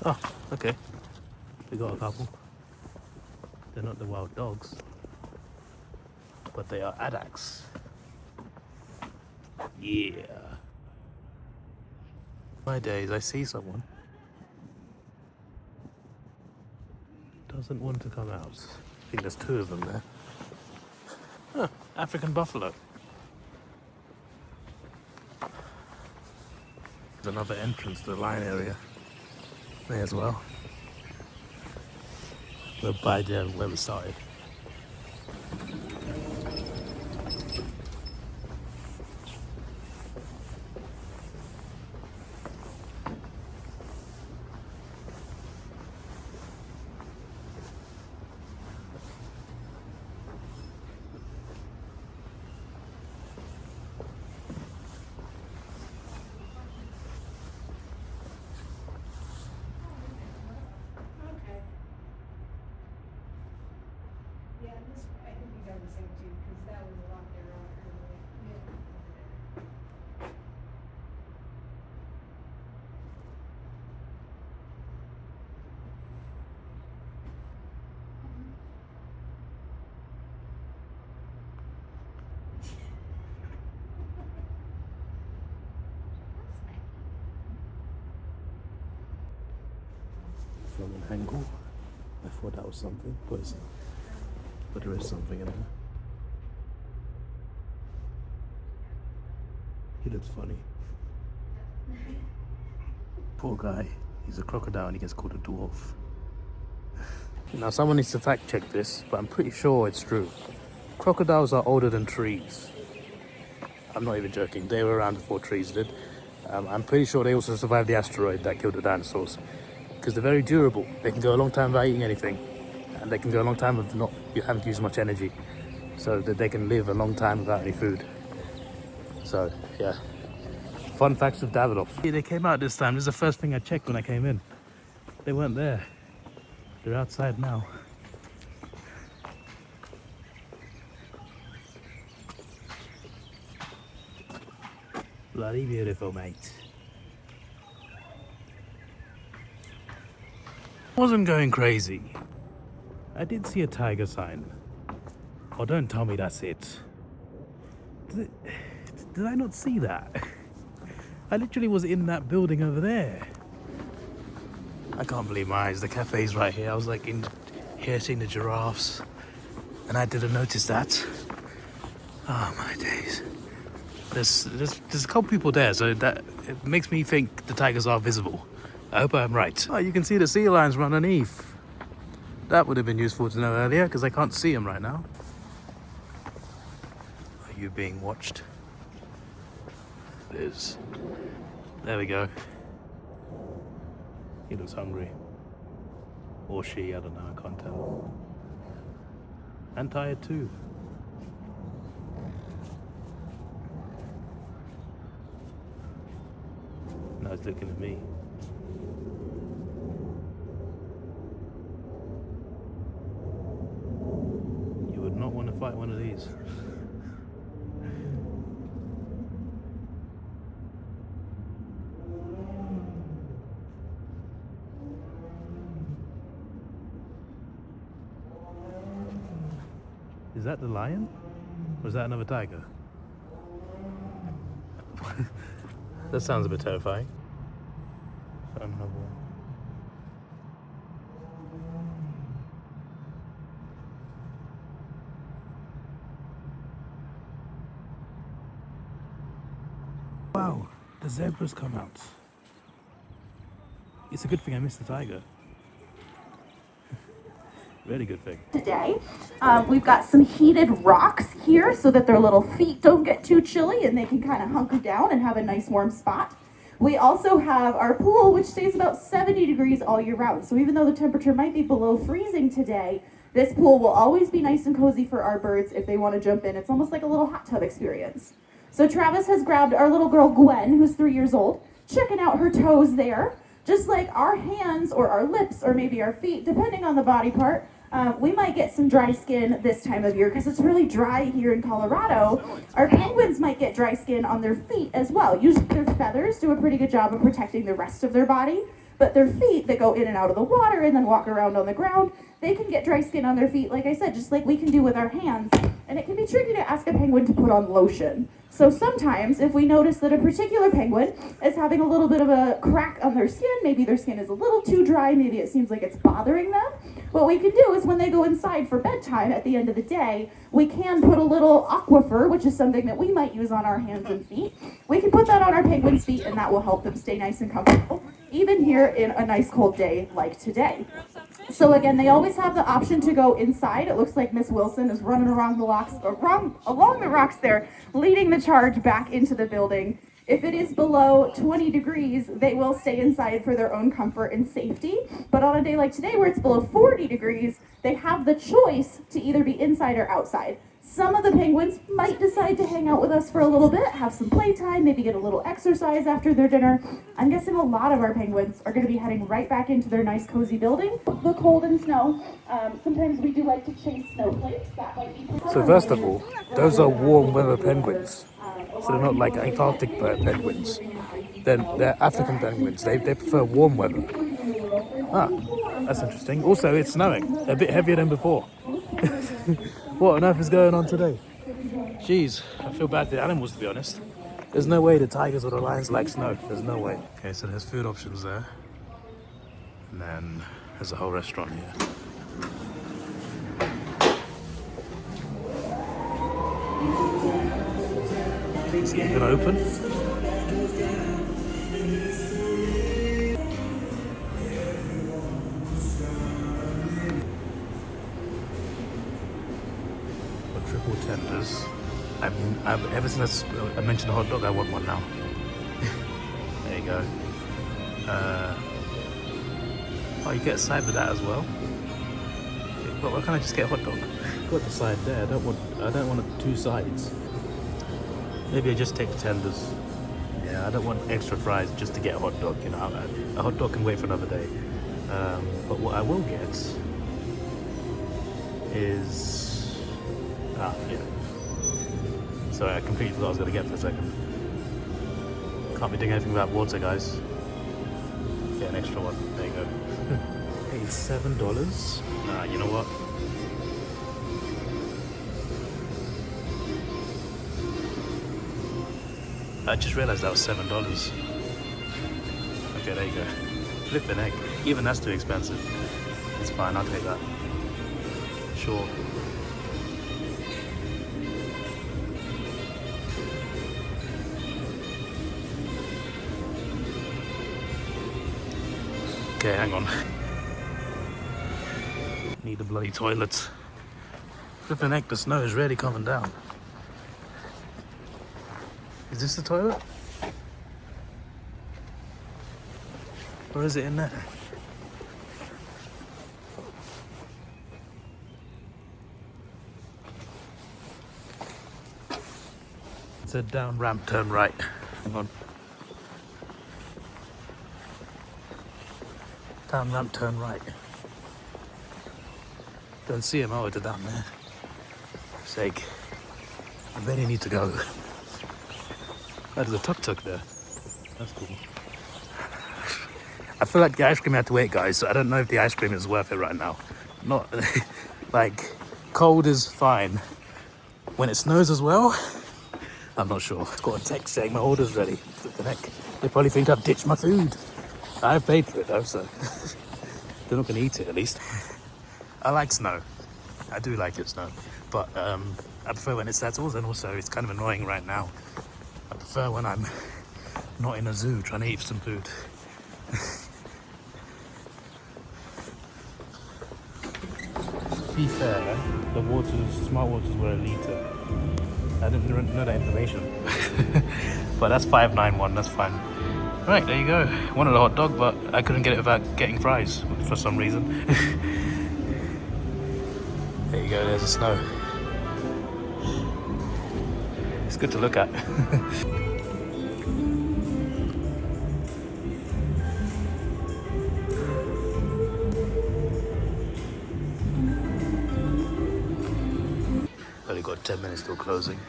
Speaker 1: Oh, okay. We got a couple. They're not the wild dogs, but they are addax. Yeah. My days, I see someone. Doesn't want to come out. I think there's two of them there. Huh, African buffalo. There's another entrance to the lion area. May as well. We're by there where we started. From an angle. I thought that was something, but it's not. But there is something in there. He looks funny. Poor guy. He's a crocodile and he gets called a dwarf. Now someone needs to fact check this, but I'm pretty sure it's true. Crocodiles are older than trees. I'm not even joking. They were around before trees did. I'm pretty sure they also survived the asteroid that killed the dinosaurs. Because they're very durable. They can go a long time without eating anything. And they can go a long time with not having to use much energy. So that they can live a long time without any food. So, yeah. Fun facts with Davidoff. They came out this time. This is the first thing I checked when I came in. They weren't there. They're outside now. Bloody beautiful, mate. Wasn't going crazy. I did see a tiger sign. Oh, don't tell me that's it. Did I not see that? I literally was in that building over there. I can't believe my eyes. The cafe's right here. I was like in here seeing the giraffes, and I didn't notice that. Oh my days. There's a couple people there, so that it makes me think the tigers are visible. I hope I'm right. Oh, you can see the sea lions run underneath. That would have been useful to know earlier, because I can't see them right now. Are you being watched? It is. There we go. He looks hungry. Or she, I don't know, I can't tell. And tired too. Now he's looking at me. You would not want to fight one of these. Is that the lion? Or is that another tiger? That sounds a bit terrifying. Found another one. Wow, the zebra's come out. It's a good thing I missed the tiger. Really good thing.
Speaker 10: Today, we've got some heated rocks here so that their little feet don't get too chilly and they can kind of hunker down and have a nice warm spot. We also have our pool, which stays about 70 degrees all year round. So even though the temperature might be below freezing today, this pool will always be nice and cozy for our birds if they want to jump in. It's almost like a little hot tub experience. So Travis has grabbed our little girl Gwen, who's 3 years old, checking out her toes there. Just like our hands or our lips or maybe our feet, depending on the body part, we might get some dry skin this time of year because it's really dry here in Colorado. Our penguins might get dry skin on their feet as well. Usually their feathers do a pretty good job of protecting the rest of their body, but their feet that go in and out of the water and then walk around on the ground, they can get dry skin on their feet, like I said, just like we can do with our hands. And it can be tricky to ask a penguin to put on lotion. So sometimes if we notice that a particular penguin is having a little bit of a crack on their skin, maybe their skin is a little too dry, maybe it seems like it's bothering them, what we can do is when they go inside for bedtime at the end of the day, we can put a little aquifer, which is something that we might use on our hands and feet. We can put that on our penguin's feet and that will help them stay nice and comfortable, even here in a nice cold day like today. So again, they always have the option to go inside. It looks like Miss Wilson is running around along the rocks there, leading the charge back into the building. If it is below 20 degrees, they will stay inside for their own comfort and safety. But on a day like today where it's below 40 degrees, they have the choice to either be inside or outside. Some of the penguins might decide to hang out with us for a little bit, have some playtime, maybe get a little exercise after their dinner. I'm guessing a lot of our penguins are going to be heading right back into their nice cozy building. The cold and snow, sometimes we do like to chase snowflakes. That might be.
Speaker 1: So first of all, those are warm weather penguins. So they're not like Antarctic penguins. They're African penguins. They prefer warm weather. Ah, that's interesting. Also, it's snowing. A bit heavier than before. What on earth is going on today? Jeez, I feel bad for the animals, to be honest. There's no way the tigers or the lions like snow. There's no way. Okay, so there's food options there. And then there's a whole restaurant here. Is it even open? Triple tenders. Ever since I mentioned the hot dog, I want one now. There you go. Oh, you get a side with that as well. But why can't I just get a hot dog? Got the side there. I don't want two sides. Maybe I just take the tenders. Yeah, I don't want extra fries just to get a hot dog. You know, a hot dog can wait for another day. But what I will get is. Yeah. Sorry, I completely forgot what I was going to get for a second. Can't be doing anything without water, guys. Get an extra one. There you go. Hey, $7? Nah, you know what? I just realized that was $7. Okay, there you go. Flipping egg. Even that's too expensive. It's fine, I'll take that. Sure. Okay, hang on. Need the bloody toilet. Flipping heck, the snow is really coming down. Is this the toilet? Or is it in there? It's a down ramp, turn right. Hang on. Down ramp, turn right. Don't see him, oh, it's down there. For sake. I really need to go. Oh, there's a tuk-tuk there. That's cool. I feel like the ice cream had to wait, guys, so I don't know if the ice cream is worth it right now. Not, like, cold is fine. When it snows as well, I'm not sure. I've got a text saying my order's ready. What the heck? They probably think I've ditched my food. I've paid for it though, so they're not going to eat it at least. I like snow. I do like it, snow. But I prefer when it settles, and also it's kind of annoying right now. I prefer when I'm not in a zoo trying to eat some food. To be fair, the smart waters were a litre. I didn't know that information. But that's 591, that's fine. Right, there you go. Wanted a hot dog, but I couldn't get it without getting fries for some reason. There you go, there's the snow. It's good to look at. Only got 10 minutes till closing.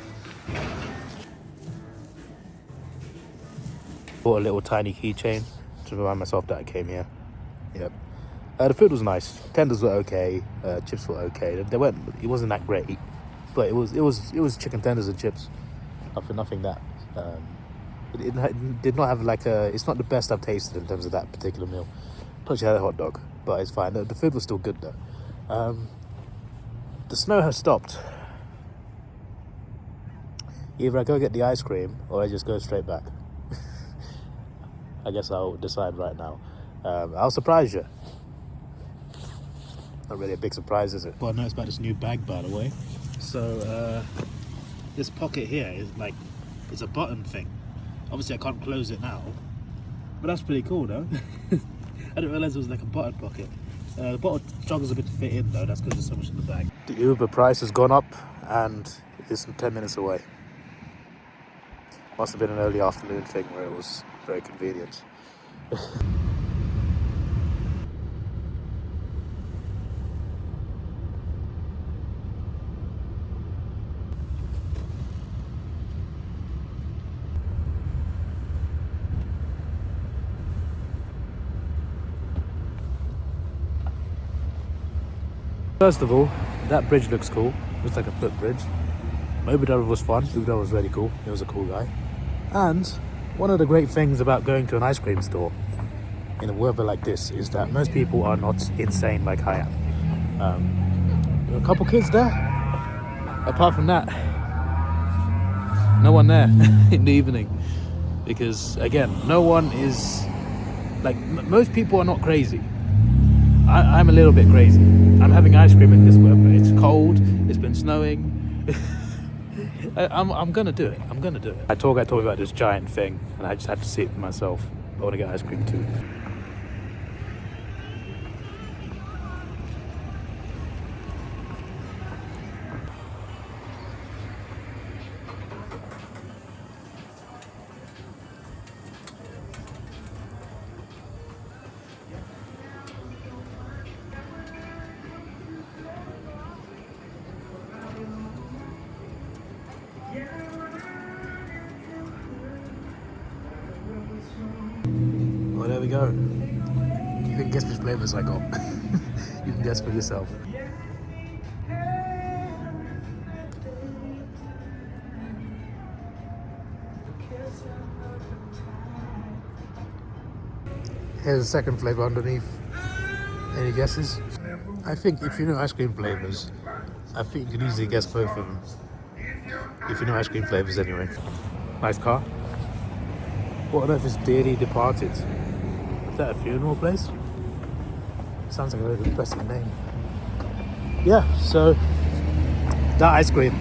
Speaker 1: Bought a little tiny keychain to remind myself that I came here. Yep. The food was nice. Tenders were okay. Chips were okay. They weren't. It wasn't that great, but it was chicken tenders and chips. Nothing that. It did not have like a. It's not the best I've tasted in terms of that particular meal. Plus, you had a hot dog, but it's fine. The food was still good though. The snow has stopped. Either I go get the ice cream or I just go straight back. I guess I'll decide right now. I'll surprise you. Not really a big surprise, is it? Well, I know it's about this new bag, by the way. So this pocket here is like, it's a button thing. Obviously I can't close it now, but that's pretty cool though. I didn't realize it was like a button pocket. The bottle struggles a bit to fit in though, that's because there's so much in the bag. The Uber price has gone up and it's 10 minutes away. Must have been an early afternoon thing where it was very convenient. First of all, that bridge looks cool. Looks like a footbridge. Davidoff was fun. Davidoff was really cool. He was a cool guy. And one of the great things about going to an ice cream store in a weather like this is that most people are not insane like I am. There are a couple kids there. Apart from that, no one there in the evening. Because again, no one is like, most people are not crazy. I'm a little bit crazy. I'm having ice cream in this weather. It's cold. It's been snowing. I'm gonna do it. I'm gonna do it. My tour guide told me about this giant thing, and I just had to see it for myself. I want to get ice cream too. Well, there we go. You can guess which flavors I got. You can guess for yourself. Here's the second flavor underneath. Any guesses? I think if you know ice cream flavors, I think you can easily guess both of them. If you know ice cream flavors anyway. Nice car. What on earth is Dearly Departed? Is that a funeral place? Sounds like a very depressing name. Yeah, so that ice cream.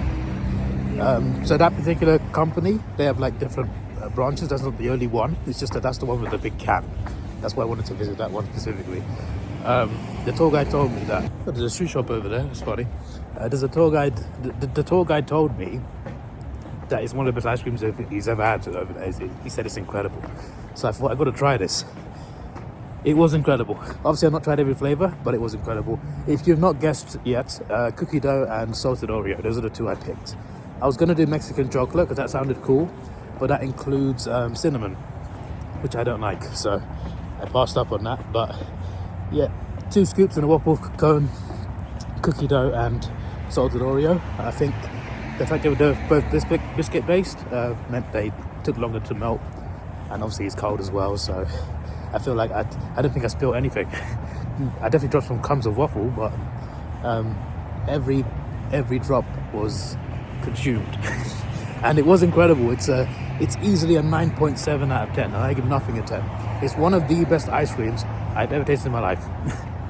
Speaker 1: So that particular company, they have like different branches. That's not the only one. It's just that that's the one with the big can. That's why I wanted to visit that one specifically. The tour guide told me that. Oh, there's a shoe shop over there. That's funny. There's a tour guide. The tour guide told me that it's one of the best ice creams he's ever had over there. He said it's incredible. So I thought, I got to try this. It was incredible. Obviously, I've not tried every flavor, but it was incredible. If you've not guessed yet, cookie dough and salted Oreo. Those are the two I picked. I was going to do Mexican chocolate because that sounded cool, but that includes cinnamon, which I don't like. So I passed up on that. But yeah, 2 scoops in a waffle cone, cookie dough and salted Oreo. I think the fact they were both biscuit based meant they took longer to melt, and obviously it's cold as well, so I feel like I don't think I spilled anything. I definitely dropped some crumbs of waffle, but every drop was consumed. And it was incredible. It's easily a 9.7 out of 10, and I give nothing a 10. It's one of the best ice creams I've ever tasted in my life,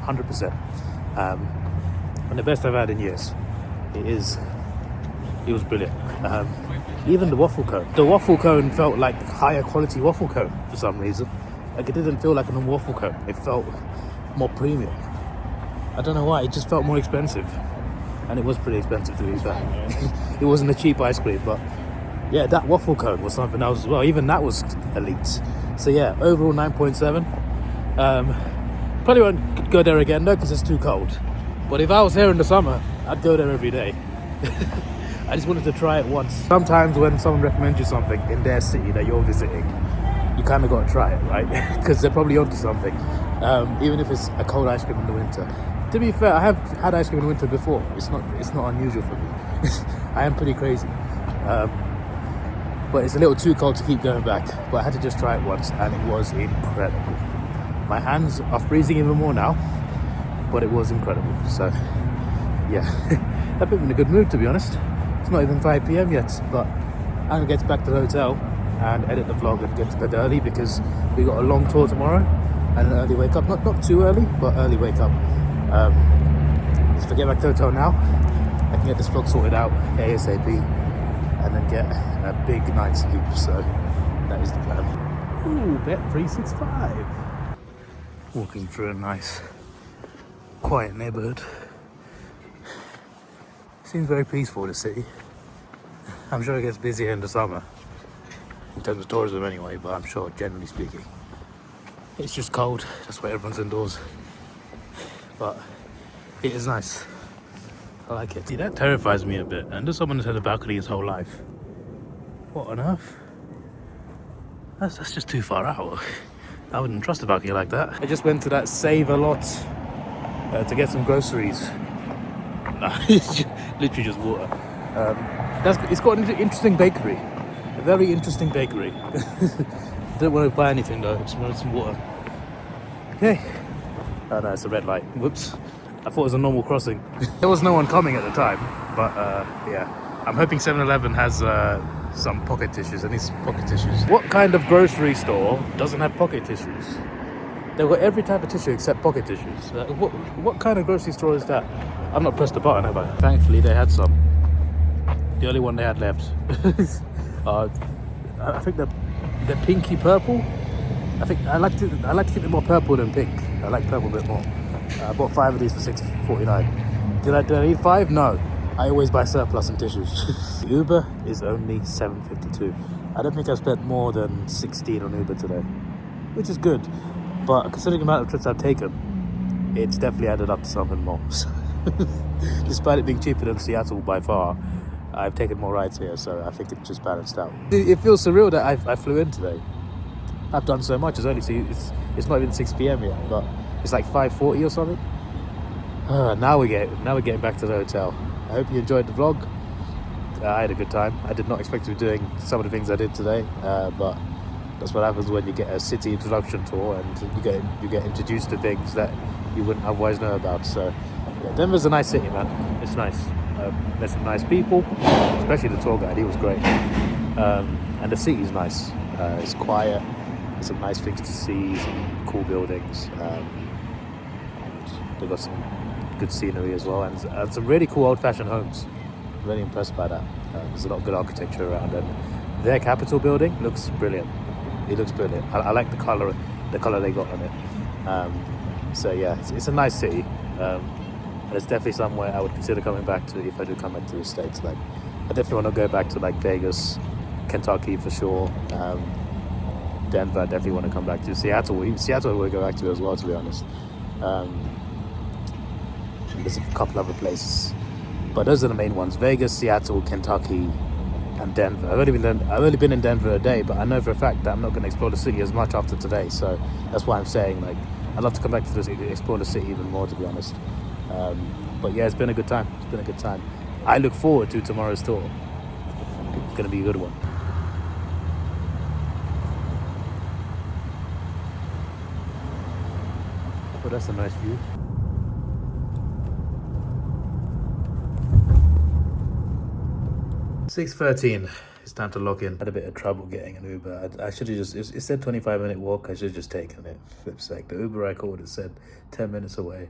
Speaker 1: 100%. And the best I've had in years. It was brilliant. Even the waffle cone. The waffle cone felt like higher quality waffle cone for some reason. Like, it didn't feel like a normal waffle cone. It felt more premium. I don't know why, it just felt more expensive. And it was pretty expensive, to be fair. It wasn't a cheap ice cream, but yeah, that waffle cone was something else as well. Even that was elite. So yeah, overall 9.7. Probably won't go there again though, because it's too cold. But if I was here in the summer, I'd go there every day. I just wanted to try it once. Sometimes when someone recommends you something in their city that you're visiting, you kind of got to try it, right? Because they're probably onto something. Even if it's a cold ice cream in the winter. To be fair, I have had ice cream in the winter before. It's not unusual for me. I am pretty crazy. But it's a little too cold to keep going back. But I had to just try it once, and it was incredible. My hands are freezing even more now, but it was incredible. So yeah, that put me in a good mood, to be honest. It's not even 5 p.m. yet, but I'm gonna get back to the hotel and edit the vlog and get to bed early, because we got a long tour tomorrow and an early wake up. Not too early, but early wake up. So if I get back to the hotel now, I can get this vlog sorted out ASAP and then get a big night's sleep. So that is the plan. Ooh, bet 365. Walking through a nice, quiet neighborhood. Seems very peaceful, the city. I'm sure it gets busier in the summer, in terms of tourism anyway, but I'm sure, generally speaking, it's just cold. That's why everyone's indoors. But it is nice. I like it. See, that terrifies me a bit. And there's someone that's had a balcony his whole life. What on earth? That's just too far out. I wouldn't trust a balcony like that. I just went to that Save a Lot to get some groceries. No, it's just, literally just water. It's got an interesting bakery. A very interesting bakery. Don't want to buy anything though, just wanted some water. Okay. Oh no, it's a red light. Whoops. I thought it was a normal crossing. There was no one coming at the time, but yeah. I'm hoping 7-Eleven has some pocket tissues. I need some pocket tissues. What kind of grocery store doesn't have pocket tissues? They've got every type of tissue except pocket tissues. What kind of grocery store is that? I've not pressed the button, have I? Thankfully, they had some. The only one they had left. I think they're pinky purple. I like to keep it more purple than pink. I like purple a bit more. I bought 5 of these for $6.49. Did I need 5? No. I always buy surplus and tissues. The Uber is only $7.52. I don't think I've spent more than 16 on Uber today, which is good. But considering the amount of trips I've taken, it's definitely added up to something more. Despite it being cheaper than Seattle by far, I've taken more rides here, so I think it just balanced out. It feels surreal that I flew in today. I've done so much. It's not even 6 p.m. yet, but it's like 5:40 or something. Now we're getting back to the hotel. I hope you enjoyed the vlog. I had a good time. I did not expect to be doing some of the things I did today, but that's what happens when you get a city introduction tour and you get introduced to things that you wouldn't otherwise know about. So yeah, Denver's a nice city, man. It's nice. Met some nice people, especially the tour guide. He was great. And the city's nice. It's quiet. There's some nice things to see, some cool buildings. And they've got some good scenery as well, and some really cool old-fashioned homes. Really impressed by that. There's a lot of good architecture around, and their Capitol building looks brilliant. It looks brilliant. I like the color they got on it. So yeah, it's a nice city, and it's definitely somewhere I would consider coming back to if I do come back to the States. Like, I definitely want to go back to like Vegas, Kentucky for sure. Denver, I definitely want to come back to. Seattle I will go back to as well, to be honest. There's a couple other places, but those are the main ones: Vegas, Seattle, Kentucky, and Denver. I've only been in Denver a day, but I know for a fact that I'm not going to explore the city as much after today. So that's why I'm saying, like, I'd love to come back to the city, explore the city even more, to be honest. But yeah, it's been a good time. It's been a good time. I look forward to tomorrow's tour. It's gonna be a good one. Oh, that's a nice view. $6:13. It's time to log in. Had a bit of trouble getting an Uber. I should have just, it said 25-minute walk. I should have just taken it. Flip sake. The Uber I called, it said 10 minutes away.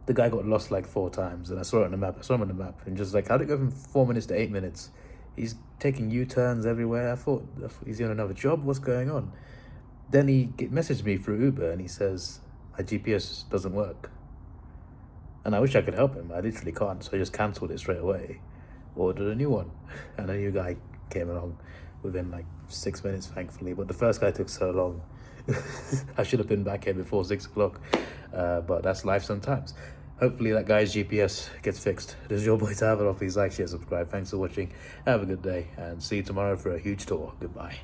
Speaker 1: The guy got lost like 4 times, and I saw it on the map. I saw him on the map, and just like, how'd it go from 4 minutes to 8 minutes? He's taking U-turns everywhere. I thought he's on another job. What's going on? Then he messaged me through Uber, and he says, my GPS doesn't work. And I wish I could help him. I literally can't, so I just cancelled it straight away. Ordered a new one, and a new guy came along within like 6 minutes, thankfully. But the first guy took so long. I should have been back here before 6 o'clock, but that's life sometimes. Hopefully that guy's GPS gets fixed. This is your boy Davidoff. Please like, share, subscribe. Thanks for watching. Have a good day, and see you tomorrow for a huge tour. Goodbye.